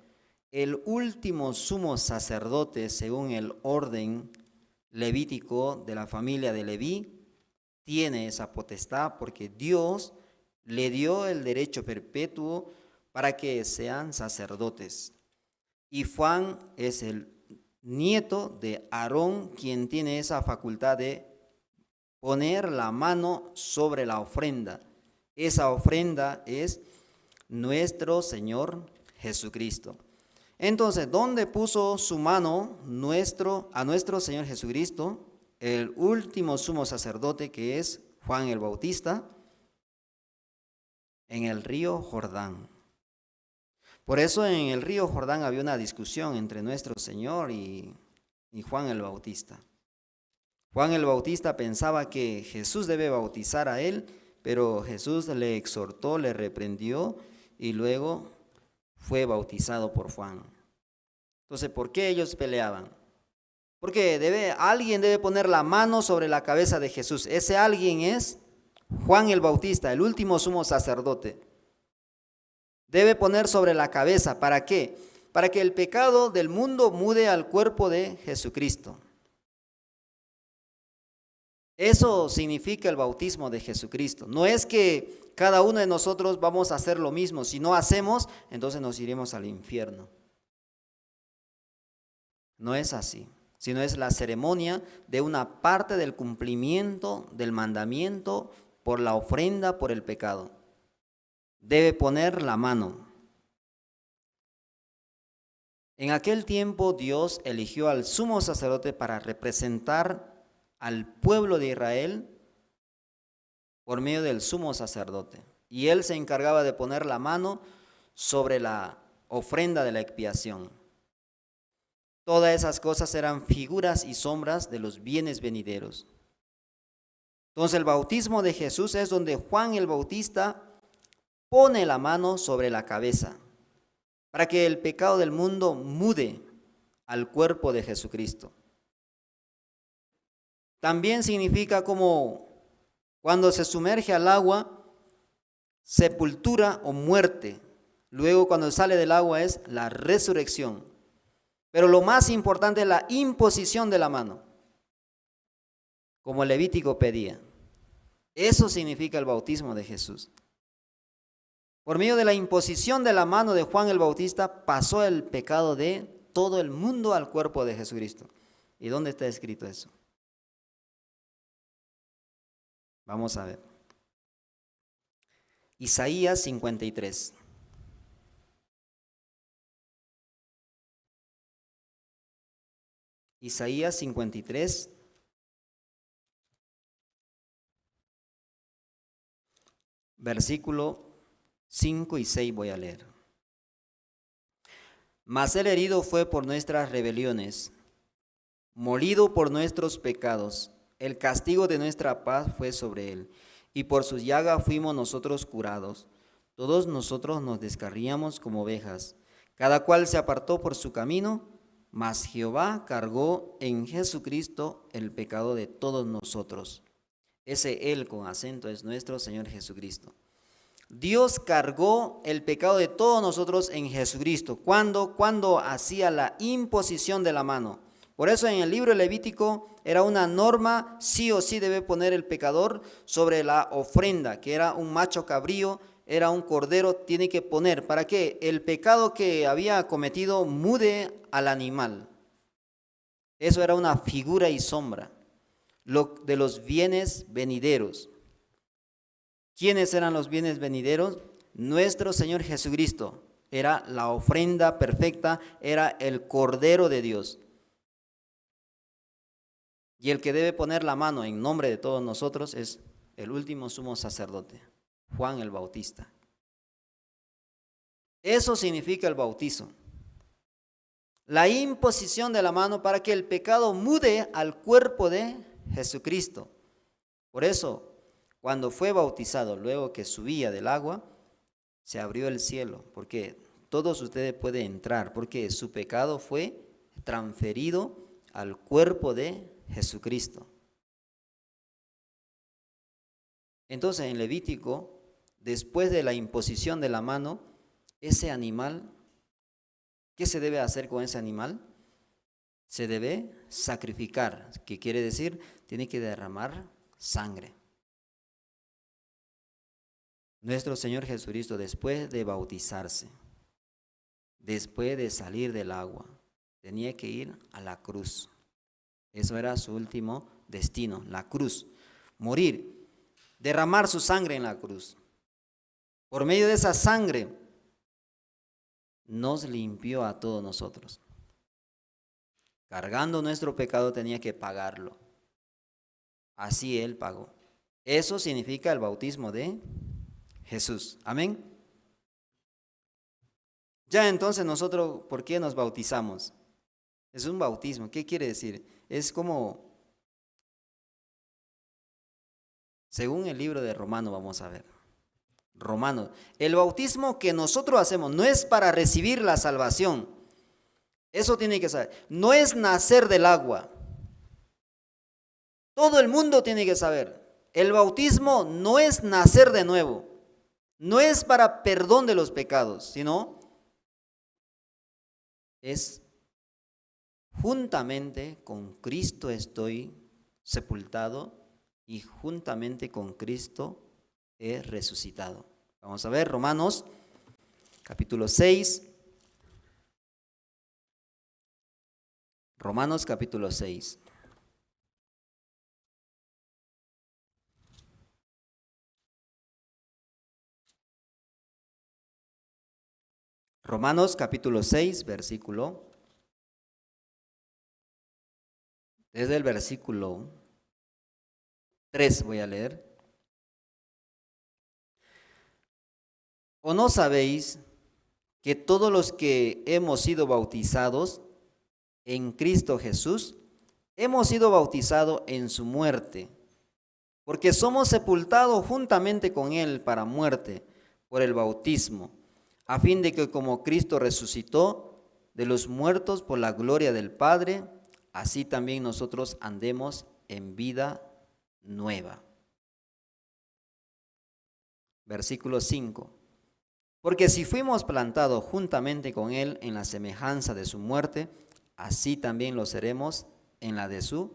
Speaker 4: el último sumo sacerdote según el orden levítico de la familia de Leví, tiene esa potestad porque Dios le dio el derecho perpetuo para que sean sacerdotes. Y Juan es el nieto de Aarón, quien tiene esa facultad de poner la mano sobre la ofrenda. Esa ofrenda es nuestro Señor Jesucristo. Entonces, ¿dónde puso su mano a nuestro Señor Jesucristo? El último sumo sacerdote, que es Juan el Bautista, en el río Jordán. Por eso en el río Jordán había una discusión entre nuestro Señor y Juan el Bautista. Juan el Bautista pensaba que Jesús debe bautizar a él, pero Jesús le exhortó, le reprendió y luego fue bautizado por Juan. Entonces, ¿por qué ellos peleaban? Porque alguien debe poner la mano sobre la cabeza de Jesús. Ese alguien es Juan el Bautista, el último sumo sacerdote. Debe poner sobre la cabeza. ¿Para qué? Para que el pecado del mundo mude al cuerpo de Jesucristo. Eso significa el bautismo de Jesucristo. No es que cada uno de nosotros vamos a hacer lo mismo. Si no hacemos, entonces nos iremos al infierno. No es así, sino es la ceremonia de una parte del cumplimiento del mandamiento por la ofrenda por el pecado. Debe poner la mano. En aquel tiempo Dios eligió al sumo sacerdote para representar al pueblo de Israel por medio del sumo sacerdote. Y él se encargaba de poner la mano sobre la ofrenda de la expiación. Todas esas cosas eran figuras y sombras de los bienes venideros. Entonces el bautismo de Jesús es donde Juan el Bautista pone la mano sobre la cabeza para que el pecado del mundo mude al cuerpo de Jesucristo. También significa como cuando se sumerge al agua, sepultura o muerte. Luego cuando sale del agua es la resurrección. Pero lo más importante es la imposición de la mano, como el Levítico pedía. Eso significa el bautismo de Jesús. Por medio de la imposición de la mano de Juan el Bautista pasó el pecado de todo el mundo al cuerpo de Jesucristo. ¿Y dónde está escrito eso? Vamos a ver. Isaías 53. Isaías 53. Versículo 5 y 6 voy a leer. Mas el herido fue por nuestras rebeliones, molido por nuestros pecados. El castigo de nuestra paz fue sobre él, y por sus llagas fuimos nosotros curados. Todos nosotros nos descarríamos como ovejas, cada cual se apartó por su camino, mas Jehová cargó en Jesucristo el pecado de todos nosotros. Ese él con acento es nuestro Señor Jesucristo. Dios cargó el pecado de todos nosotros en Jesucristo. Cuando hacía la imposición de la mano. Por eso en el libro Levítico era una norma, sí o sí debe poner el pecador sobre la ofrenda, que era un macho cabrío, era un cordero, tiene que poner, para que el pecado que había cometido mude al animal. Eso era una figura y sombra de los bienes venideros. ¿Quiénes eran los bienes venideros? Nuestro Señor Jesucristo. Era la ofrenda perfecta, era el Cordero de Dios. Y el que debe poner la mano en nombre de todos nosotros es el último sumo sacerdote, Juan el Bautista. Eso significa el bautizo. La imposición de la mano para que el pecado mude al cuerpo de Jesucristo. Por eso, cuando fue bautizado, luego que subía del agua, se abrió el cielo, porque todos ustedes pueden entrar, porque su pecado fue transferido al cuerpo de Jesucristo. Entonces en Levítico, después de la imposición de la mano, ese animal, ¿qué se debe hacer con ese animal? Se debe sacrificar, que quiere decir, tiene que derramar sangre. Nuestro Señor Jesucristo, después de bautizarse, después de salir del agua, tenía que ir a la cruz. Eso era su último destino, la cruz. Morir, derramar su sangre en la cruz. Por medio de esa sangre, nos limpió a todos nosotros. Cargando nuestro pecado tenía que pagarlo. Así Él pagó. Eso significa el bautismo de Jesús. Amén. Ya entonces nosotros, ¿por qué nos bautizamos? Es un bautismo. ¿Qué quiere decir? Es como, según el libro de Romanos, vamos a ver. Romanos, el bautismo que nosotros hacemos no es para recibir la salvación. Eso tiene que saber. No es nacer del agua. Todo el mundo tiene que saber. El bautismo no es nacer de nuevo. No es para perdón de los pecados, sino es juntamente con Cristo estoy sepultado y juntamente con Cristo he resucitado. Vamos a ver Romanos capítulo 6. Romanos capítulo 6. Romanos capítulo 6, versículo. Desde el versículo 3 voy a leer. ¿O no sabéis que todos los que hemos sido bautizados en Cristo Jesús, hemos sido bautizados en su muerte? Porque somos sepultados juntamente con Él para muerte por el bautismo, a fin de que como Cristo resucitó de los muertos por la gloria del Padre, así también nosotros andemos en vida nueva. Versículo 5. Porque si fuimos plantados juntamente con Él en la semejanza de su muerte, así también lo seremos en la de su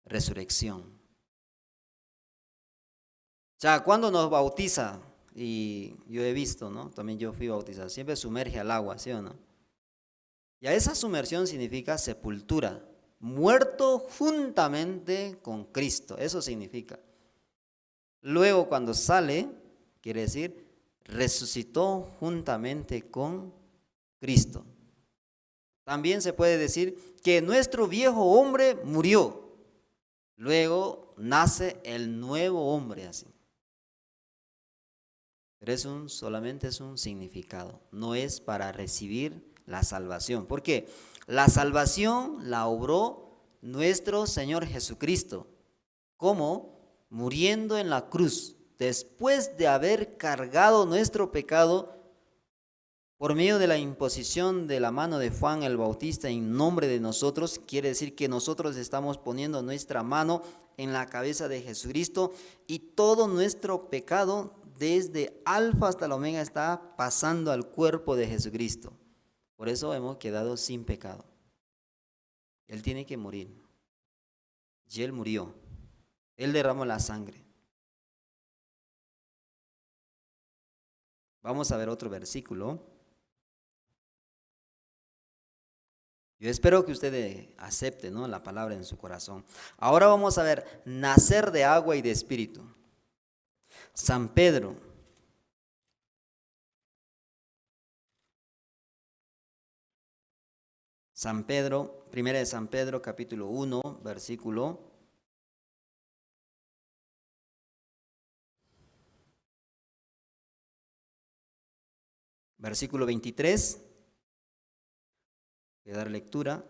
Speaker 4: resurrección. O sea, cuando nos bautiza, y yo he visto, ¿no? También yo fui bautizado, siempre sumerge al agua, ¿sí o no? Y a esa sumersión significa sepultura, muerto juntamente con Cristo, eso significa. Luego cuando sale, quiere decir, resucitó juntamente con Cristo. También se puede decir que nuestro viejo hombre murió, luego nace el nuevo hombre así. Pero solamente es un significado, no es para recibir la salvación. ¿Por qué? La salvación la obró nuestro Señor Jesucristo, como muriendo en la cruz, después de haber cargado nuestro pecado por medio de la imposición de la mano de Juan el Bautista en nombre de nosotros. Quiere decir que nosotros estamos poniendo nuestra mano en la cabeza de Jesucristo y todo nuestro pecado desde alfa hasta la omega está pasando al cuerpo de Jesucristo. Por eso hemos quedado sin pecado. Él tiene que morir. Y Él murió. Él derramó la sangre. Vamos a ver otro versículo. Yo espero que usted acepte, ¿no?, la palabra en su corazón. Ahora vamos a ver, nacer de agua y de espíritu. San Pedro. San Pedro, primera de San Pedro, capítulo 1, versículo 23. Voy a dar lectura.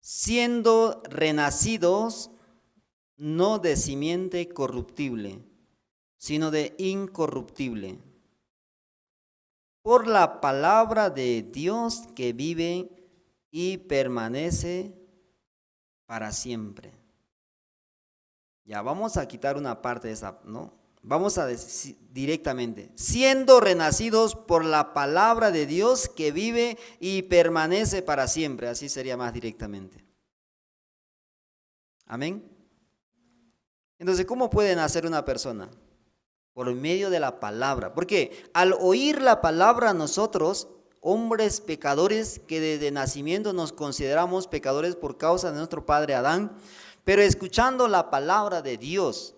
Speaker 4: Siendo renacidos no de simiente corruptible, sino de incorruptible, por la palabra de Dios que vive y permanece para siempre. Ya vamos a quitar una parte de esa, ¿no? Vamos a decir directamente, siendo renacidos por la palabra de Dios que vive y permanece para siempre. Así sería más directamente. Amén. Entonces, ¿cómo puede nacer una persona? Por medio de la palabra. Porque al oír la palabra nosotros, hombres pecadores que desde nacimiento nos consideramos pecadores por causa de nuestro padre Adán, pero escuchando la palabra de Dios,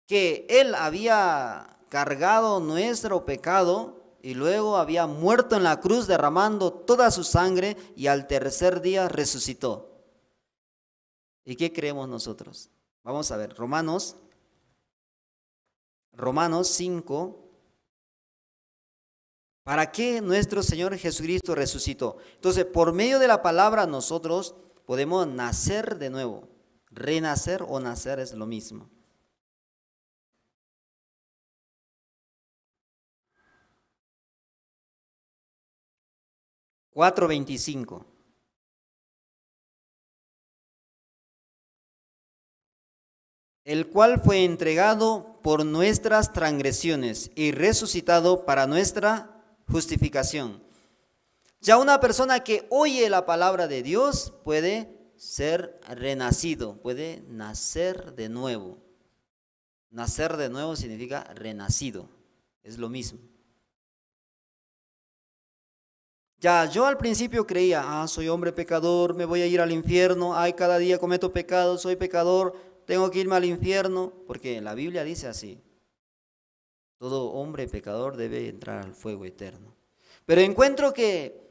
Speaker 4: que Él había cargado nuestro pecado y luego había muerto en la cruz derramando toda su sangre y al tercer día resucitó. ¿Y qué creemos nosotros? Vamos a ver, Romanos 5, ¿Para qué nuestro Señor Jesucristo resucitó? Entonces, por medio de la palabra nosotros podemos nacer de nuevo. Renacer o nacer es lo mismo. Cuatro 25. El cual fue entregado por nuestras transgresiones y resucitado para nuestra justificación. Ya una persona que oye la palabra de Dios puede ser renacido, puede nacer de nuevo. Nacer de nuevo significa renacido, es lo mismo. Ya, yo al principio creía, soy hombre pecador, me voy a ir al infierno, cada día cometo pecados, soy pecador, tengo que irme al infierno, porque la Biblia dice así, todo hombre pecador debe entrar al fuego eterno. Pero encuentro que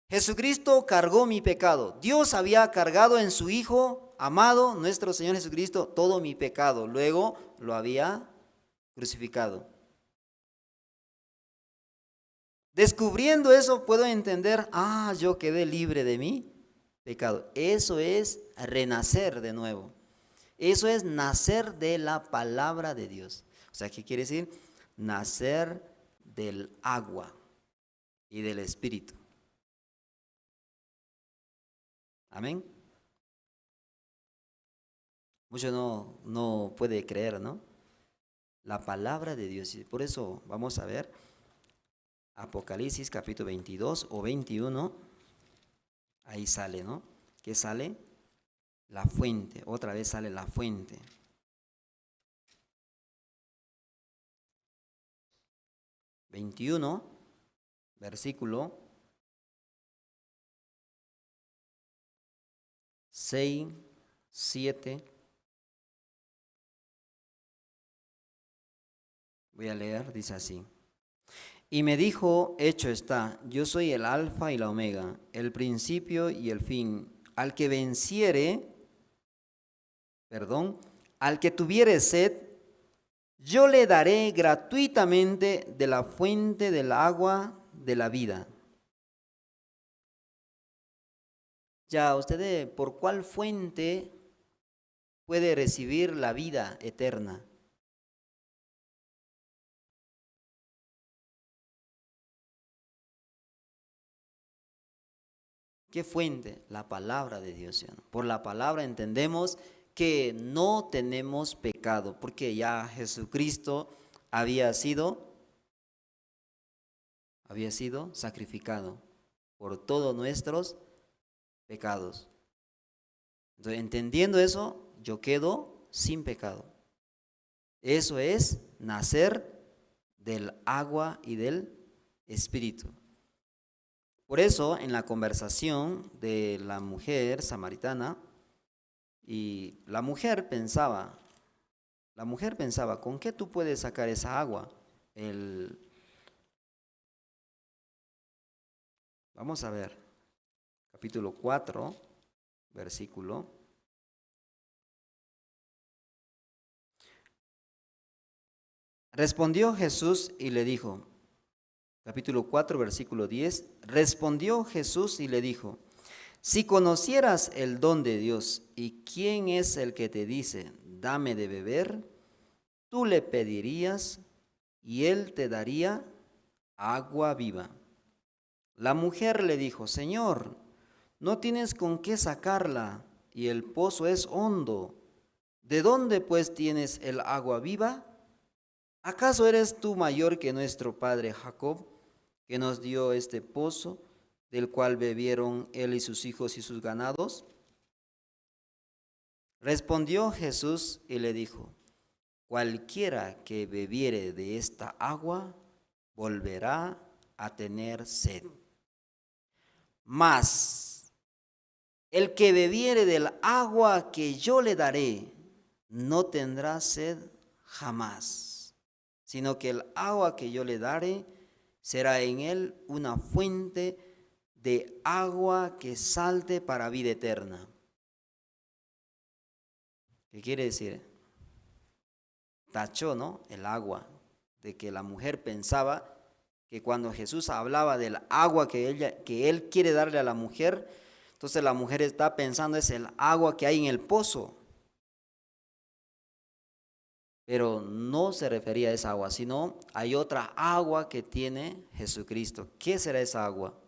Speaker 4: Jesucristo cargó mi pecado, Dios había cargado en su Hijo amado, nuestro Señor Jesucristo, todo mi pecado, luego lo había crucificado. Descubriendo eso puedo entender, yo quedé libre de mi pecado. Eso es renacer de nuevo. Eso es nacer de la palabra de Dios. O sea, ¿qué quiere decir? Nacer del agua y del Espíritu. Amén. Mucho no puede creer, ¿no? La palabra de Dios. Y por eso vamos a ver Apocalipsis capítulo 22 o 21. Ahí sale, ¿no? ¿Qué sale? La fuente. Otra vez sale la fuente. Versículo 6, 7. Voy a leer, dice así. Y me dijo, hecho está, yo soy el alfa y la omega, el principio y el fin. Al que al que tuviere sed, yo le daré gratuitamente de la fuente del agua de la vida. Ya, ¿usted por cuál fuente puede recibir la vida eterna? ¿Qué fuente? La palabra de Dios. ¿Sí? Por la palabra entendemos que no tenemos pecado, porque ya Jesucristo había sido sacrificado por todos nuestros pecados. Entonces, entendiendo eso, yo quedo sin pecado. Eso es nacer del agua y del Espíritu. Por eso, en la conversación de la mujer samaritana, y la mujer pensaba, ¿con qué tú puedes sacar esa agua? Vamos a ver, capítulo 4, versículo. Respondió Jesús y le dijo, capítulo 4, versículo 10, respondió Jesús y le dijo, si conocieras el don de Dios y quién es el que te dice, dame de beber, tú le pedirías y él te daría agua viva. La mujer le dijo, Señor, no tienes con qué sacarla y el pozo es hondo. ¿De dónde pues tienes el agua viva? ¿Acaso eres tú mayor que nuestro padre Jacob, que nos dio este pozo, del cual bebieron él y sus hijos y sus ganados? Respondió Jesús y le dijo, cualquiera que bebiere de esta agua, volverá a tener sed. Mas el que bebiere del agua que yo le daré, no tendrá sed jamás, sino que el agua que yo le daré será en él una fuente de agua que salte para vida eterna. ¿Qué quiere decir? Tachó, ¿no? El agua, de que la mujer pensaba que cuando Jesús hablaba del agua que él quiere darle a la mujer, entonces la mujer está pensando es el agua que hay en el pozo. Pero no se refería a esa agua, sino hay otra agua que tiene Jesucristo. ¿Qué será esa agua?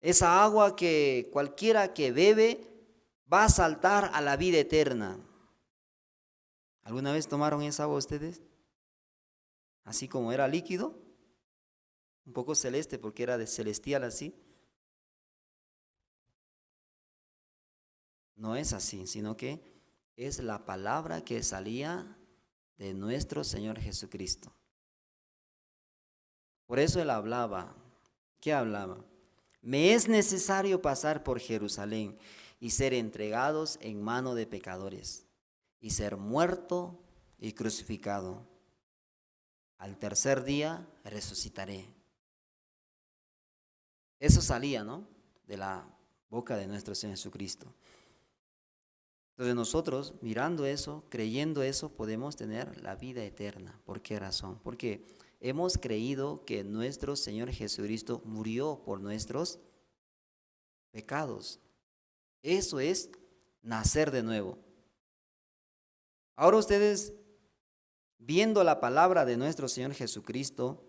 Speaker 4: Esa agua que cualquiera que bebe va a saltar a la vida eterna. ¿Alguna vez tomaron esa agua ustedes? Así como era líquido, un poco celeste porque era de celestial así. No es así, sino que es la palabra que salía de nuestro Señor Jesucristo. Por eso él hablaba. ¿Qué hablaba? Me es necesario pasar por Jerusalén y ser entregados en mano de pecadores y ser muerto y crucificado. Al tercer día resucitaré. Eso salía, ¿no?, de la boca de nuestro Señor Jesucristo. Entonces nosotros, mirando eso, creyendo eso, podemos tener la vida eterna. ¿Por qué razón? Porque hemos creído que nuestro Señor Jesucristo murió por nuestros pecados. Eso es nacer de nuevo. Ahora ustedes, viendo la palabra de nuestro Señor Jesucristo,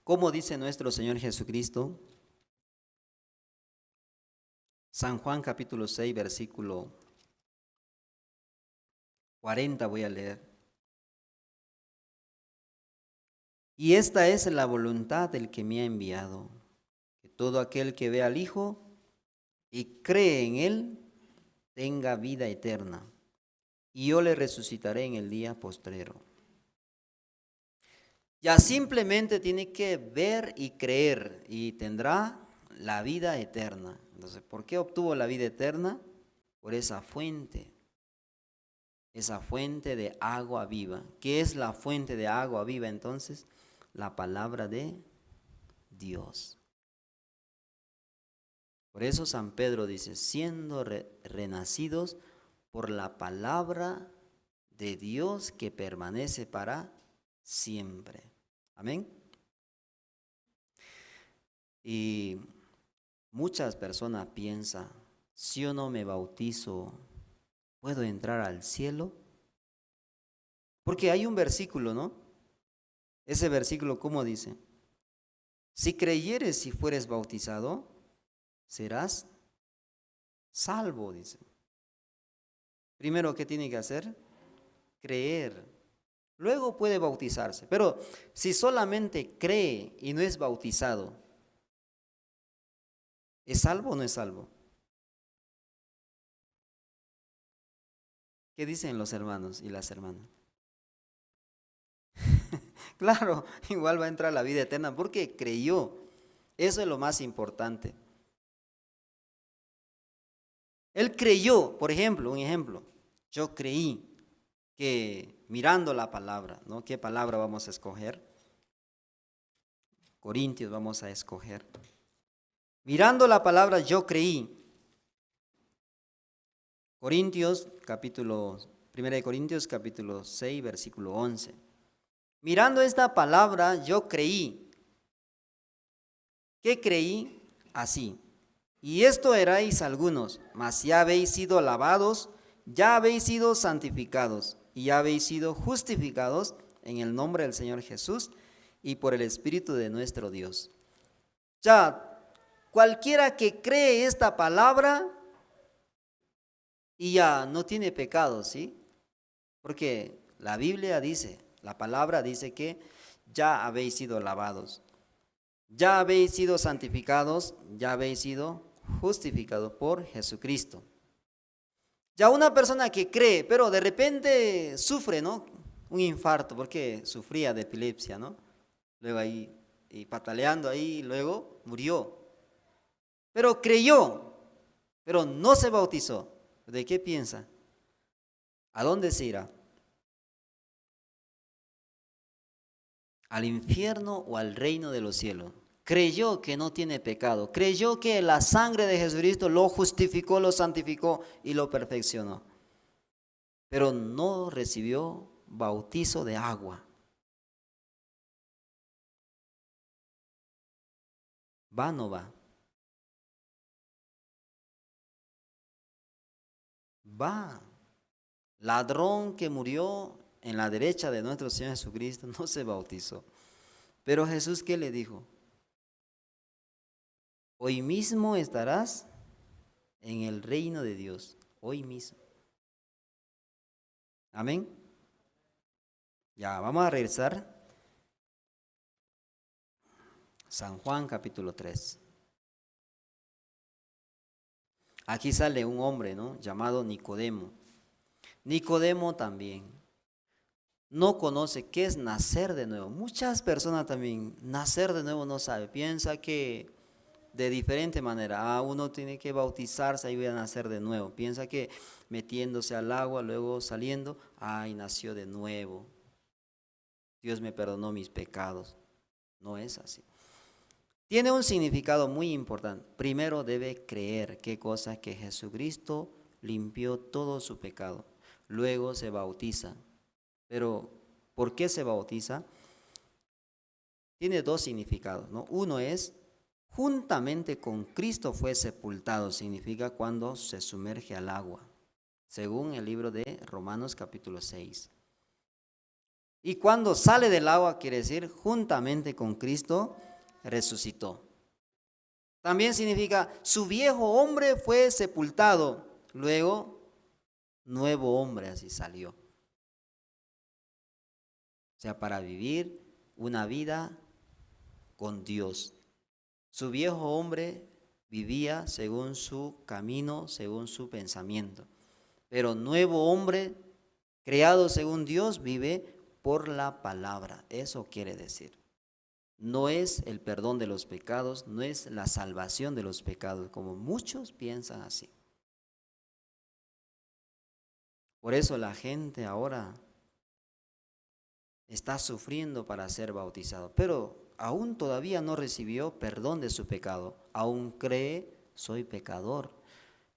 Speaker 4: ¿cómo dice nuestro Señor Jesucristo? San Juan capítulo 6, versículo 40 voy a leer. Y esta es la voluntad del que me ha enviado, que todo aquel que ve al Hijo y cree en Él tenga vida eterna, y yo le resucitaré en el día postrero. Ya simplemente tiene que ver y creer y tendrá la vida eterna. Entonces, ¿por qué obtuvo la vida eterna? Por esa fuente de agua viva. ¿Qué es la fuente de agua viva entonces? La palabra de Dios. Por eso San Pedro dice, siendo renacidos por la palabra de Dios que permanece para siempre. Amén. Y muchas personas piensan, si yo no me bautizo, ¿puedo entrar al cielo? Porque hay un versículo, ¿no? Ese versículo, ¿cómo dice? Si creyeres y fueres bautizado, serás salvo, dice. Primero, ¿qué tiene que hacer? Creer. Luego puede bautizarse. Pero si solamente cree y no es bautizado, ¿es salvo o no es salvo? ¿Qué dicen los hermanos y las hermanas? Claro, igual va a entrar a la vida eterna porque creyó. Eso es lo más importante. Él creyó, por ejemplo, un ejemplo. Yo creí que mirando la palabra, ¿no? ¿Qué palabra vamos a escoger? Corintios vamos a escoger. Mirando la palabra yo creí. Corintios, 1 de Corintios capítulo 6, versículo 11. Mirando esta palabra yo creí. ¿Qué creí? Así. Y esto erais algunos, mas ya habéis sido lavados, ya habéis sido santificados y ya habéis sido justificados en el nombre del Señor Jesús y por el Espíritu de nuestro Dios. Ya, cualquiera que cree esta palabra y ya no tiene pecado, ¿sí? Porque la Biblia dice, la palabra dice que ya habéis sido lavados, ya habéis sido santificados, ya habéis sido justificados por Jesucristo. Ya una persona que cree, pero de repente sufre, ¿no? Un infarto, porque sufría de epilepsia, ¿no? Luego ahí, y pataleando ahí, luego murió. Pero creyó, pero no se bautizó. ¿De qué piensa? ¿A dónde se irá? ¿Al infierno o al reino de los cielos? Creyó que no tiene pecado, creyó que la sangre de Jesucristo lo justificó, lo santificó y lo perfeccionó. pero no recibió bautizo de agua. ¿Va o no va? Va. Ladrón que murió en la derecha de nuestro Señor Jesucristo no se bautizó. Pero Jesús, ¿qué le dijo? Hoy mismo estarás en el reino de Dios. Hoy mismo. Amén. Ya, vamos a regresar. San Juan capítulo 3. Aquí sale un hombre, ¿no? Llamado Nicodemo. Nicodemo también no conoce qué es nacer de nuevo. Muchas personas también nacer de nuevo no sabe. Piensa que de diferente manera. Uno tiene que bautizarse y voy a nacer de nuevo. Piensa que metiéndose al agua, luego saliendo, nació de nuevo. Dios me perdonó mis pecados. No es así. Tiene un significado muy importante. Primero debe creer qué cosa, que Jesucristo limpió todo su pecado. Luego se bautiza. Pero, ¿por qué se bautiza? Tiene dos significados, ¿no? Uno es, juntamente con Cristo fue sepultado, significa cuando se sumerge al agua, según el libro de Romanos capítulo 6. Y cuando sale del agua, quiere decir, juntamente con Cristo resucitó. También significa, su viejo hombre fue sepultado, luego, nuevo hombre así salió. O sea, para vivir una vida con Dios. Su viejo hombre vivía según su camino, según su pensamiento. Pero nuevo hombre, creado según Dios, vive por la palabra. Eso quiere decir. No es el perdón de los pecados, no es la salvación de los pecados, como muchos piensan así. Por eso la gente ahora está sufriendo para ser bautizado, pero aún todavía no recibió perdón de su pecado, aún cree, soy pecador.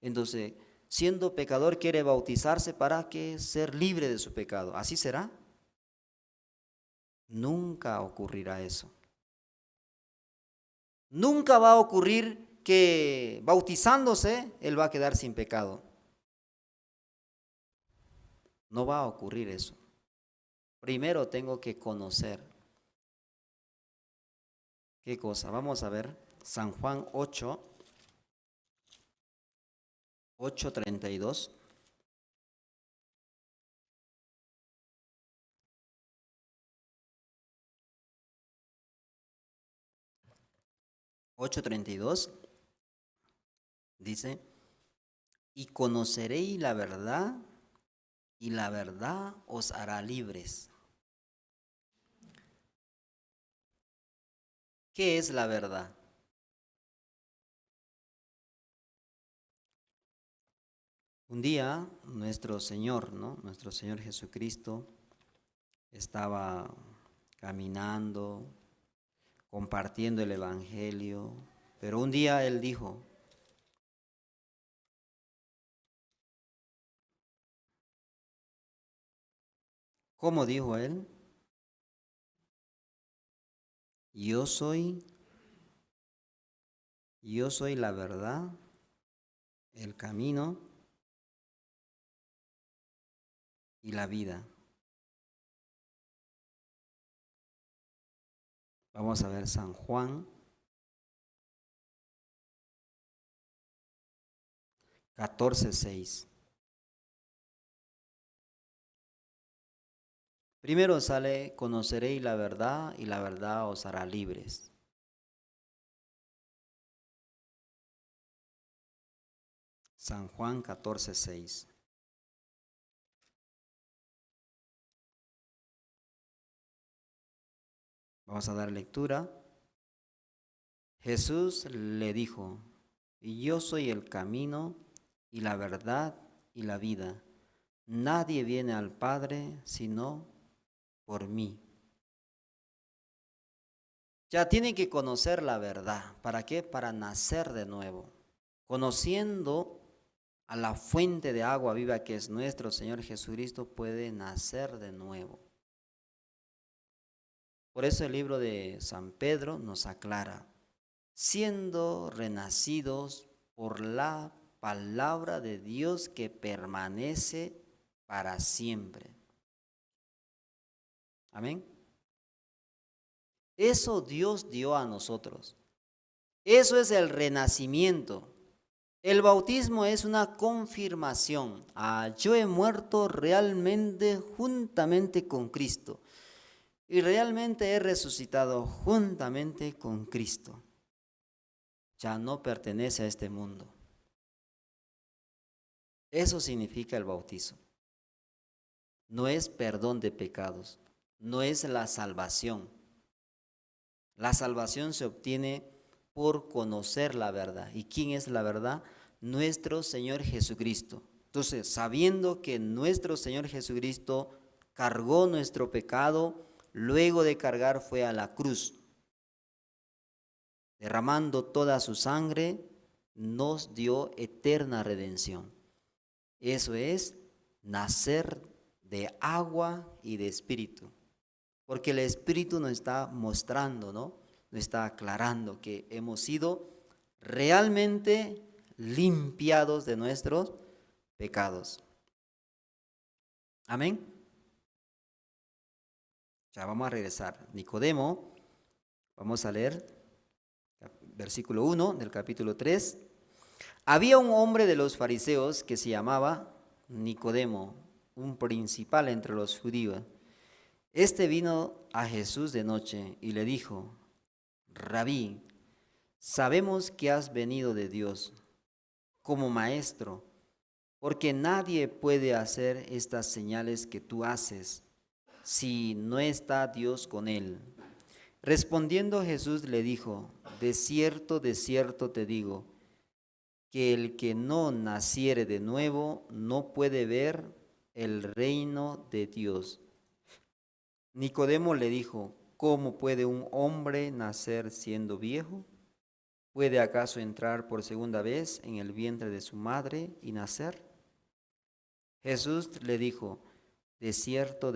Speaker 4: Entonces, siendo pecador quiere bautizarse para que ser libre de su pecado. ¿Así será? Nunca ocurrirá eso. Nunca va a ocurrir que bautizándose él va a quedar sin pecado. No va a ocurrir eso. Primero tengo que conocer. ¿Qué cosa? Vamos a ver San Juan 8:32. Dice, y conoceréis la verdad, y la verdad os hará libres. ¿Qué es la verdad? Un día nuestro Señor, ¿no? Nuestro Señor Jesucristo estaba caminando, compartiendo el Evangelio, pero un día Él dijo, ¿cómo dijo Él? Yo soy la verdad, el camino y la vida. Vamos a ver San Juan 14:6. Primero sale, conoceréis la verdad y la verdad os hará libres. San Juan 14:6. Vamos a dar lectura. Jesús le dijo, y yo soy el camino y la verdad y la vida. Nadie viene al Padre sino por mí. Ya tienen que conocer la verdad. ¿Para qué? Para nacer de nuevo. Conociendo a la fuente de agua viva que es nuestro Señor Jesucristo, puede nacer de nuevo. Por eso el libro de San Pedro nos aclara, siendo renacidos por la palabra de Dios que permanece para siempre. Amén. Eso Dios dio a nosotros. Eso es el renacimiento. El bautismo es una confirmación. Yo he muerto realmente juntamente con Cristo. Y realmente he resucitado juntamente con Cristo. Ya no pertenece a este mundo. Eso significa el bautizo. No es perdón de pecados, no es la salvación. La salvación se obtiene por conocer la verdad. ¿Y quién es la verdad? Nuestro Señor Jesucristo. Entonces, sabiendo que nuestro Señor Jesucristo cargó nuestro pecado, luego de cargar fue a la cruz, derramando toda su sangre, nos dio eterna redención. Eso es nacer de agua y de espíritu. Porque el Espíritu nos está mostrando, ¿no? Nos está aclarando que hemos sido realmente limpiados de nuestros pecados. Amén. Ya vamos a regresar. Nicodemo, vamos a leer versículo 1 del capítulo 3. Había un hombre de los fariseos que se llamaba Nicodemo, un principal entre los judíos. Este vino a Jesús de noche y le dijo: Rabí, sabemos que has venido de Dios como maestro, porque nadie puede hacer estas señales que tú haces si no está Dios con él. Respondiendo Jesús le dijo: de cierto te digo, que el que no naciere de nuevo no puede ver el reino de Dios. Nicodemo le dijo: ¿cómo puede un hombre nacer siendo viejo? ¿Puede acaso entrar por segunda vez en el vientre de su madre y nacer? Jesús le dijo: de cierto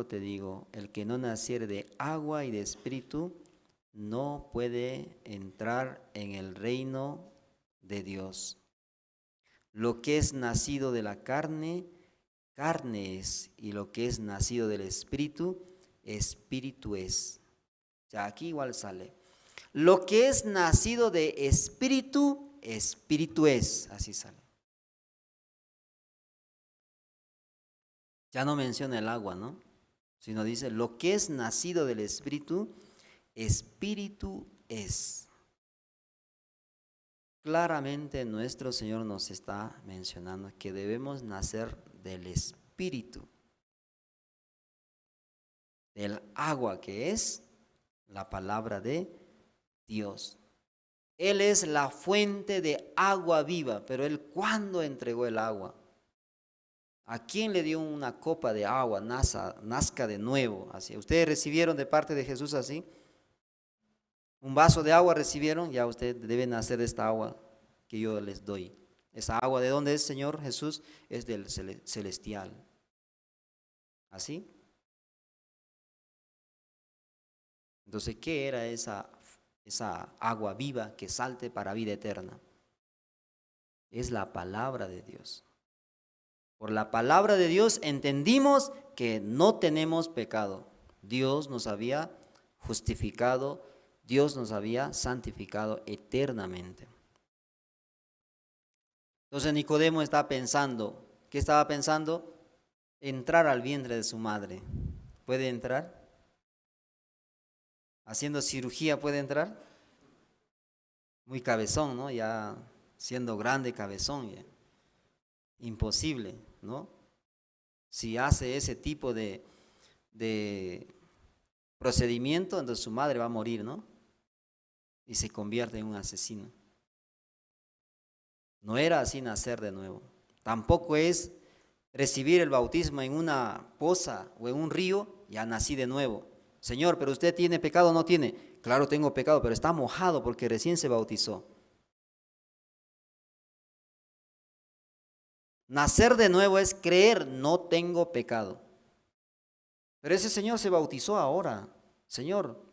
Speaker 4: te digo, el que no naciere de agua y de espíritu no puede entrar en el reino de Dios. Lo que es nacido de la carne, carne es, y lo que es nacido del espíritu, espíritu es. Ya aquí igual sale. Lo que es nacido de espíritu, espíritu es. Así sale. Ya no menciona el agua, ¿no? Sino dice, lo que es nacido del espíritu, espíritu es. Claramente nuestro Señor nos está mencionando que debemos nacer del espíritu, del agua que es la palabra de Dios. Él es la fuente de agua viva, pero Él, ¿cuándo entregó el agua? ¿A quién le dio una copa de agua, nazca de nuevo? Así. ¿Ustedes recibieron de parte de Jesús así? Un vaso de agua recibieron, ya ustedes deben nacer de esta agua que yo les doy. ¿Esa agua de dónde es, Señor Jesús? Es del celestial. ¿Así? Entonces, ¿qué era esa agua viva que salte para vida eterna? Es la palabra de Dios. Por la palabra de Dios entendimos que no tenemos pecado. Dios nos había justificado, Dios nos había santificado eternamente. Entonces Nicodemo está pensando, ¿qué estaba pensando? Entrar al vientre de su madre. ¿Puede entrar? ¿Haciendo cirugía puede entrar? Muy cabezón, ¿no? Ya siendo grande cabezón, ya. Imposible, ¿no? Si hace ese tipo de procedimiento, entonces su madre va a morir, ¿no? Y se convierte en un asesino. No era así nacer de nuevo. Tampoco es recibir el bautismo en una poza o en un río, ya nací de nuevo. Señor, pero usted tiene pecado o no tiene. Claro, tengo pecado, pero está mojado porque recién se bautizó. Nacer de nuevo es creer, no tengo pecado. Pero ese señor se bautizó ahora. Señor,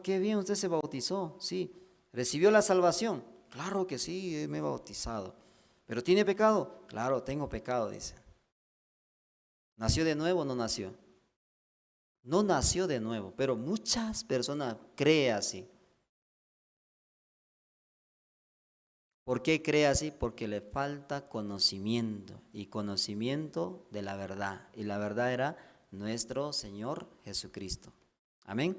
Speaker 4: qué bien, usted se bautizó, sí. ¿Recibió la salvación? Claro que sí, me he bautizado. ¿Pero tiene pecado? Claro, tengo pecado, dice. ¿Nació de nuevo o no nació? No nació de nuevo, pero muchas personas creen así. ¿Por qué cree así? Porque le falta conocimiento y conocimiento de la verdad. Y la verdad era nuestro Señor Jesucristo. Amén.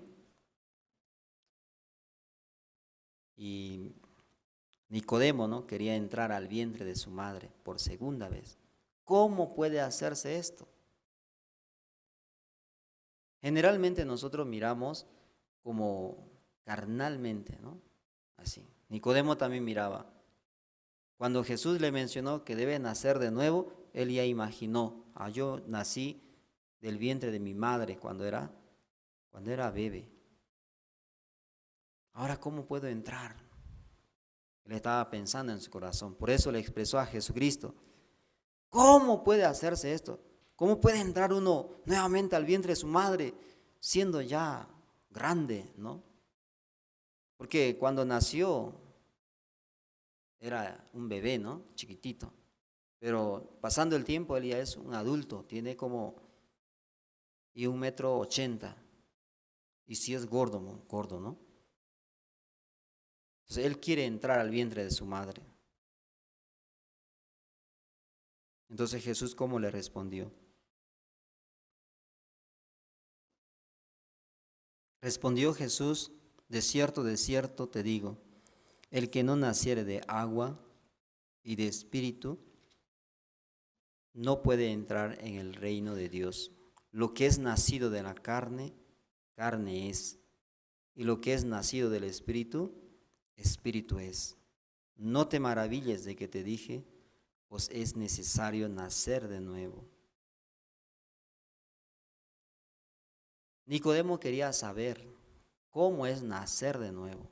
Speaker 4: Y Nicodemo, ¿no?, quería entrar al vientre de su madre por segunda vez. ¿Cómo puede hacerse esto? Generalmente nosotros miramos como carnalmente, ¿no? Así. Nicodemo también miraba. Cuando Jesús le mencionó que debe nacer de nuevo, él ya imaginó, yo nací del vientre de mi madre cuando era bebé. Ahora, ¿cómo puedo entrar? Él estaba pensando en su corazón, por eso le expresó a Jesucristo, ¿cómo puede hacerse esto? ¿Cómo puede entrar uno nuevamente al vientre de su madre siendo ya grande, ¿no? Porque cuando nació era un bebé, ¿no? Chiquitito. Pero pasando el tiempo él ya es un adulto, tiene como 1,80 m. Y si es gordo, ¿no? Entonces él quiere entrar al vientre de su madre. Entonces Jesús, ¿cómo le respondió? Respondió Jesús, de cierto te digo, el que no naciere de agua y de espíritu, no puede entrar en el reino de Dios. Lo que es nacido de la carne, carne es. Y lo que es nacido del espíritu, espíritu es. No te maravilles de que te dije, pues es necesario nacer de nuevo. Nicodemo quería saber cómo es nacer de nuevo.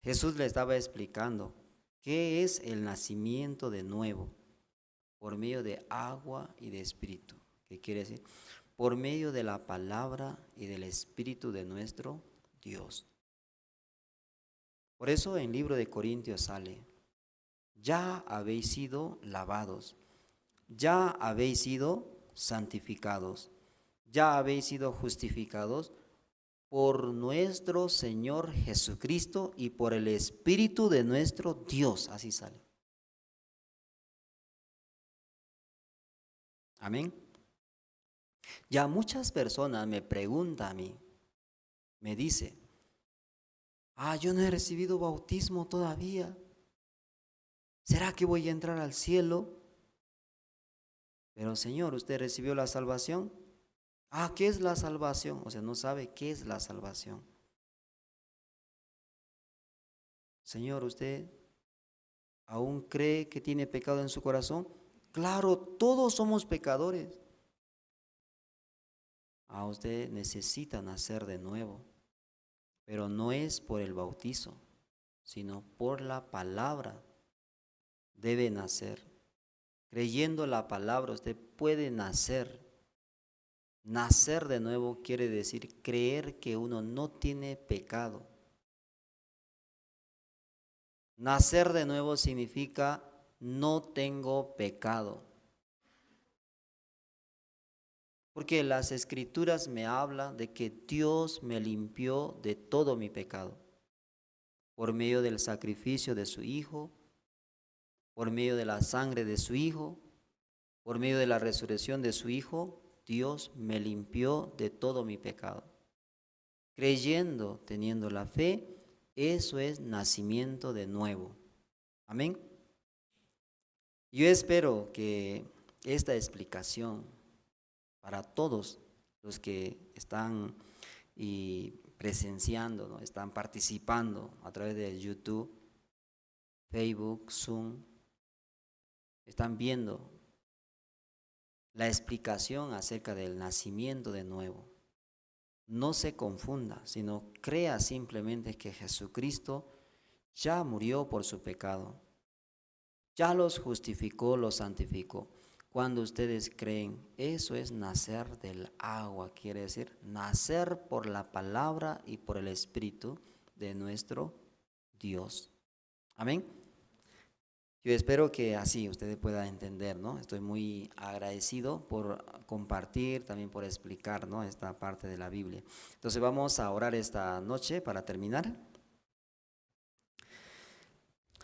Speaker 4: Jesús le estaba explicando qué es el nacimiento de nuevo por medio de agua y de espíritu. ¿Qué quiere decir? Por medio de la palabra y del espíritu de nuestro Dios. Por eso en el libro de Corintios sale, ya habéis sido lavados, ya habéis sido santificados, ya habéis sido justificados por nuestro Señor Jesucristo y por el Espíritu de nuestro Dios. Así sale. Amén. Ya muchas personas me preguntan a mí, me dice, yo no he recibido bautismo todavía. ¿Será que voy a entrar al cielo? Pero Señor, ¿usted recibió la salvación? ¿Qué es la salvación? O sea, no sabe qué es la salvación. Señor, ¿usted aún cree que tiene pecado en su corazón? Claro, todos somos pecadores. Usted necesita nacer de nuevo, pero no es por el bautizo, sino por la palabra. Debe nacer. Creyendo la palabra, usted puede nacer. Nacer de nuevo quiere decir creer que uno no tiene pecado. Nacer de nuevo significa no tengo pecado. Porque las escrituras me hablan de que Dios me limpió de todo mi pecado. Por medio del sacrificio de su Hijo, por medio de la sangre de su Hijo, por medio de la resurrección de su Hijo, Dios me limpió de todo mi pecado. Creyendo, teniendo la fe, eso es nacimiento de nuevo. Amén. Yo espero que esta explicación para todos los que están presenciando, ¿no?, están participando a través de YouTube, Facebook, Zoom, están viendo la explicación acerca del nacimiento de nuevo. No se confunda, sino crea simplemente que Jesucristo ya murió por su pecado. ya los justificó, los santificó. Cuando ustedes creen, eso es nacer del agua, quiere decir nacer por la palabra y por el Espíritu de nuestro Dios. Amén. Yo espero que así ustedes puedan entender, ¿no? Estoy muy agradecido por compartir, también por explicar, ¿no?, esta parte de la Biblia. Entonces vamos a orar esta noche para terminar.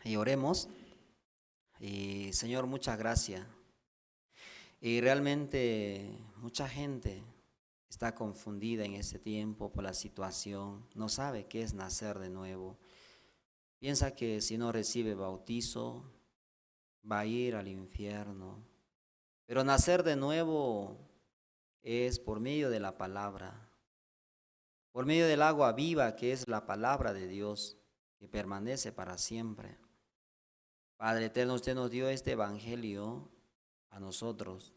Speaker 4: Y oremos. Y Señor, muchas gracias. Y realmente mucha gente está confundida en este tiempo por la situación, no sabe qué es nacer de nuevo. Piensa que si no recibe bautizo, va a ir al infierno. Pero nacer de nuevo es por medio de la palabra, por medio del agua viva que es la palabra de Dios, que permanece para siempre. Padre eterno, usted nos dio este evangelio a nosotros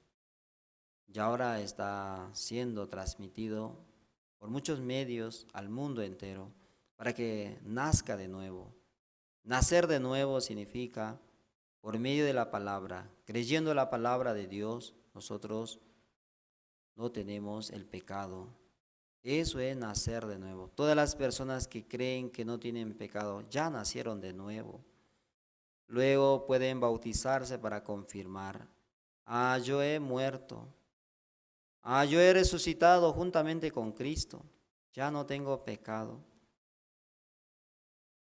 Speaker 4: y ahora está siendo transmitido por muchos medios al mundo entero para que nazca de nuevo. Nacer de nuevo significa por medio de la palabra, creyendo la palabra de Dios, nosotros no tenemos el pecado. Eso es nacer de nuevo. Todas las personas que creen que no tienen pecado ya nacieron de nuevo. Luego pueden bautizarse para confirmar: yo he muerto. Yo he resucitado juntamente con Cristo. Ya no tengo pecado.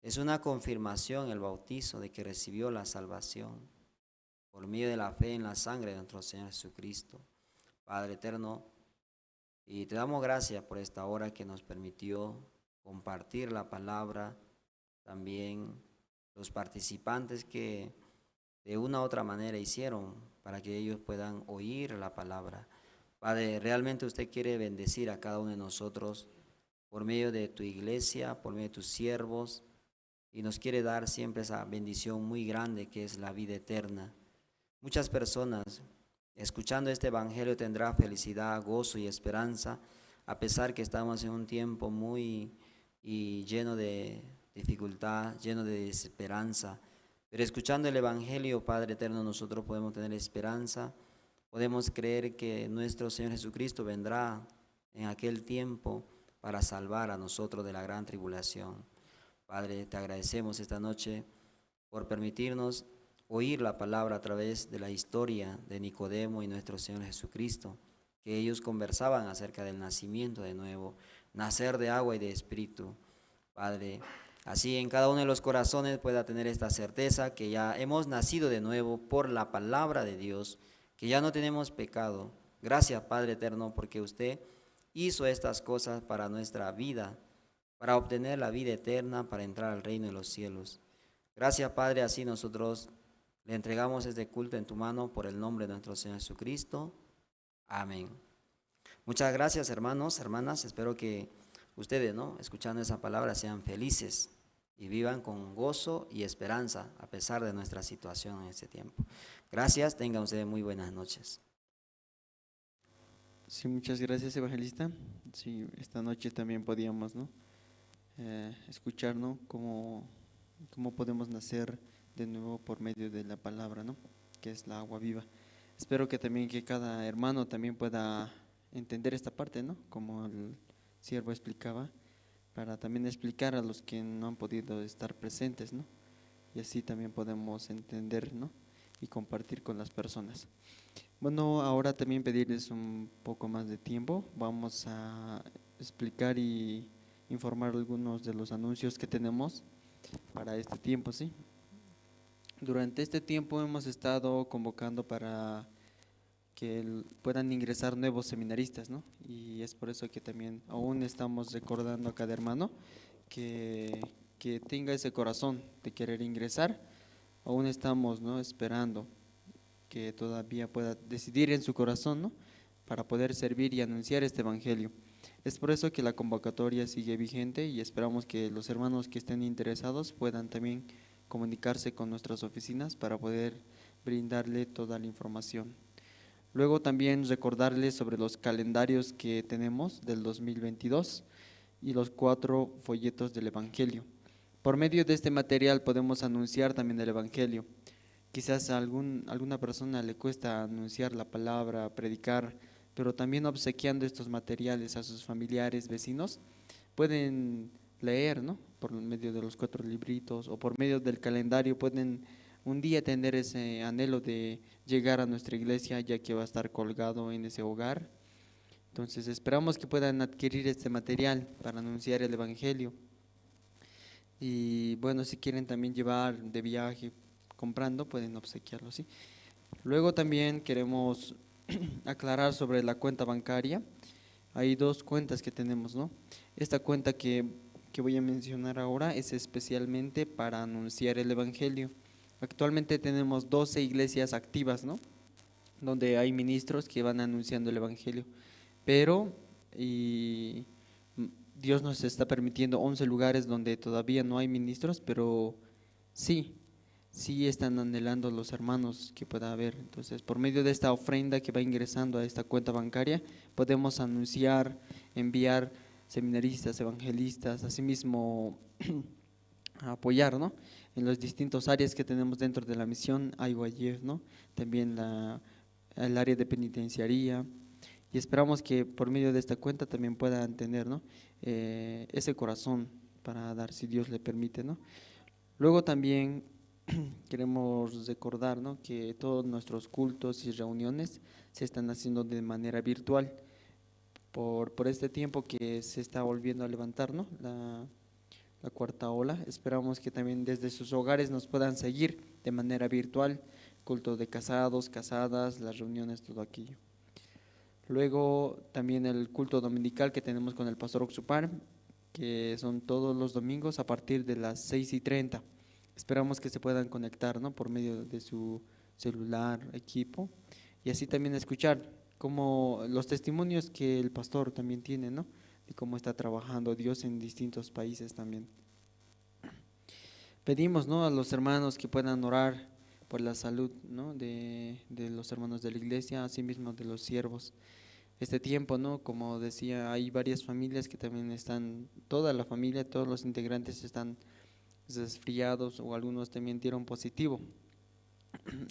Speaker 4: Es una confirmación el bautizo de que recibió la salvación por medio de la fe en la sangre de nuestro Señor Jesucristo. Padre eterno, y te damos gracias por esta hora que nos permitió compartir la palabra, también los participantes que de una u otra manera hicieron para que ellos puedan oír la palabra. Padre, realmente usted quiere bendecir a cada uno de nosotros por medio de tu iglesia, por medio de tus siervos, y nos quiere dar siempre esa bendición muy grande que es la vida eterna. Muchas personas escuchando este evangelio tendrán felicidad, gozo y esperanza, a pesar que estamos en un tiempo muy lleno de dificultad, lleno de desesperanza. Pero escuchando el evangelio, Padre eterno, nosotros podemos tener esperanza, podemos creer que nuestro Señor Jesucristo vendrá en aquel tiempo para salvar a nosotros de la gran tribulación. Padre, te agradecemos esta noche por permitirnos oír la palabra a través de la historia de Nicodemo y nuestro Señor Jesucristo, que ellos conversaban acerca del nacimiento de nuevo, nacer de agua y de espíritu. Padre, así en cada uno de los corazones pueda tener esta certeza que ya hemos nacido de nuevo por la palabra de Dios, que ya no tenemos pecado. Gracias, Padre eterno, porque usted hizo estas cosas para nuestra vida, para obtener la vida eterna, para entrar al reino de los cielos. Gracias, Padre, así nosotros le entregamos este culto en tu mano por el nombre de nuestro Señor Jesucristo. Amén. Muchas gracias, hermanos, hermanas. Espero que ustedes, escuchando esa palabra, sean felices y vivan con gozo y esperanza a pesar de nuestra situación en este tiempo. Gracias, tengan ustedes muy buenas noches.
Speaker 2: Sí, muchas gracias, evangelista. Sí, esta noche también podíamos, escuchar, cómo podemos nacer de nuevo por medio de la palabra, que es la agua viva. Espero que también que cada hermano también pueda entender esta parte, como el siervo explicaba, para también explicar a los que no han podido estar presentes, y así también podemos entender, y compartir con las personas. Bueno, ahora también pedirles un poco más de tiempo. Vamos a explicar y informar algunos de los anuncios que tenemos para este tiempo, ¿sí? Durante este tiempo hemos estado convocando para que puedan ingresar nuevos seminaristas, y es por eso que también aún estamos recordando a cada hermano que tenga ese corazón de querer ingresar. Aún estamos, esperando que todavía pueda decidir en su corazón, para poder servir y anunciar este evangelio. Es por eso que la convocatoria sigue vigente y esperamos que los hermanos que estén interesados puedan también comunicarse con nuestras oficinas para poder brindarle toda la información. Luego también recordarles sobre los calendarios que tenemos del 2022 y los 4 folletos del evangelio. Por medio de este material podemos anunciar también el evangelio. Quizás a alguna persona le cuesta anunciar la palabra, predicar, pero también obsequiando estos materiales a sus familiares, vecinos, pueden leer, ¿no? Por medio de los 4 libritos o por medio del calendario pueden un día tener ese anhelo de llegar a nuestra iglesia, ya que va a estar colgado en ese hogar. Entonces esperamos que puedan adquirir este material para anunciar el Evangelio. Y bueno, si quieren también llevar de viaje comprando, pueden obsequiarlo, ¿sí? Luego también queremos aclarar sobre la cuenta bancaria. Hay dos cuentas que tenemos, ¿no? Esta cuenta que voy a mencionar ahora es especialmente para anunciar el Evangelio. Actualmente tenemos 12 iglesias activas, ¿no? Donde hay ministros que van anunciando el Evangelio. Pero Dios nos está permitiendo 11 lugares donde todavía no hay ministros, pero sí están anhelando los hermanos que pueda haber. Entonces, por medio de esta ofrenda que va ingresando a esta cuenta bancaria, podemos anunciar, enviar seminaristas, evangelistas, asimismo apoyar, ¿no? En las distintas áreas que tenemos dentro de la misión, IYF, ¿no? También el área de penitenciaría. Y esperamos que por medio de esta cuenta también puedan tener, ¿no? Ese corazón para dar, si Dios le permite, ¿no? Luego también queremos recordar, ¿no?, que todos nuestros cultos y reuniones se están haciendo de manera virtual por este tiempo que se está volviendo a levantar, ¿no?, la cuarta ola. Esperamos que también desde sus hogares nos puedan seguir de manera virtual, culto de casados, casadas, las reuniones, todo aquello. Luego también el culto dominical que tenemos con el pastor Oxupar, que son todos los domingos a partir de las 6:30. Esperamos que se puedan conectar, ¿no?, por medio de su celular, equipo, y así también escuchar como los testimonios que el pastor también tiene, ¿no?, de cómo está trabajando Dios en distintos países también. Pedimos, ¿no?, a los hermanos que puedan orar por la salud, ¿no?, de los hermanos de la iglesia, asimismo de los siervos. Este tiempo, ¿no?, como decía, hay varias familias que también están, toda la familia, todos los integrantes están resfriados o algunos también dieron positivo.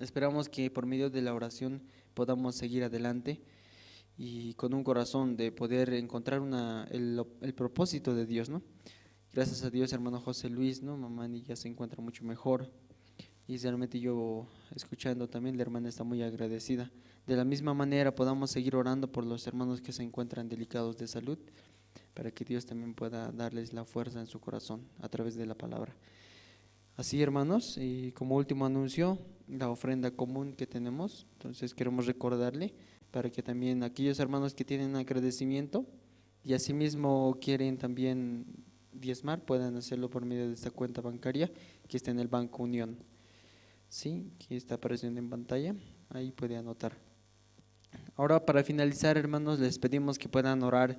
Speaker 2: Esperamos que por medio de la oración podamos seguir adelante y con un corazón de poder encontrar el propósito de Dios, ¿no? Gracias a Dios, hermano José Luis, ¿no?, mamá ya se encuentra mucho mejor y realmente yo escuchando también, la hermana está muy agradecida. De la misma manera podamos seguir orando por los hermanos que se encuentran delicados de salud, para que Dios también pueda darles la fuerza en su corazón a través de la palabra. Así, hermanos, y como último anuncio, la ofrenda común que tenemos, entonces queremos recordarle para que también aquellos hermanos que tienen agradecimiento y asimismo quieren también diezmar, puedan hacerlo por medio de esta cuenta bancaria que está en el Banco Unión. Sí, que está apareciendo en pantalla, ahí puede anotar. Ahora, para finalizar, hermanos, les pedimos que puedan orar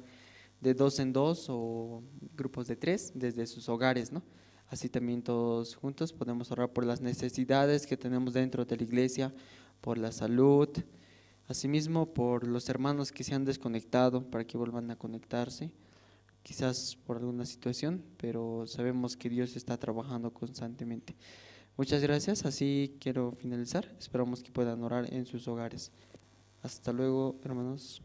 Speaker 2: de 2 en 2 o grupos de 3 desde sus hogares, ¿no? Así también todos juntos podemos orar por las necesidades que tenemos dentro de la iglesia, por la salud, asimismo por los hermanos que se han desconectado para que vuelvan a conectarse, quizás por alguna situación, pero sabemos que Dios está trabajando constantemente. Muchas gracias, así quiero finalizar, esperamos que puedan orar en sus hogares. Hasta luego, hermanos.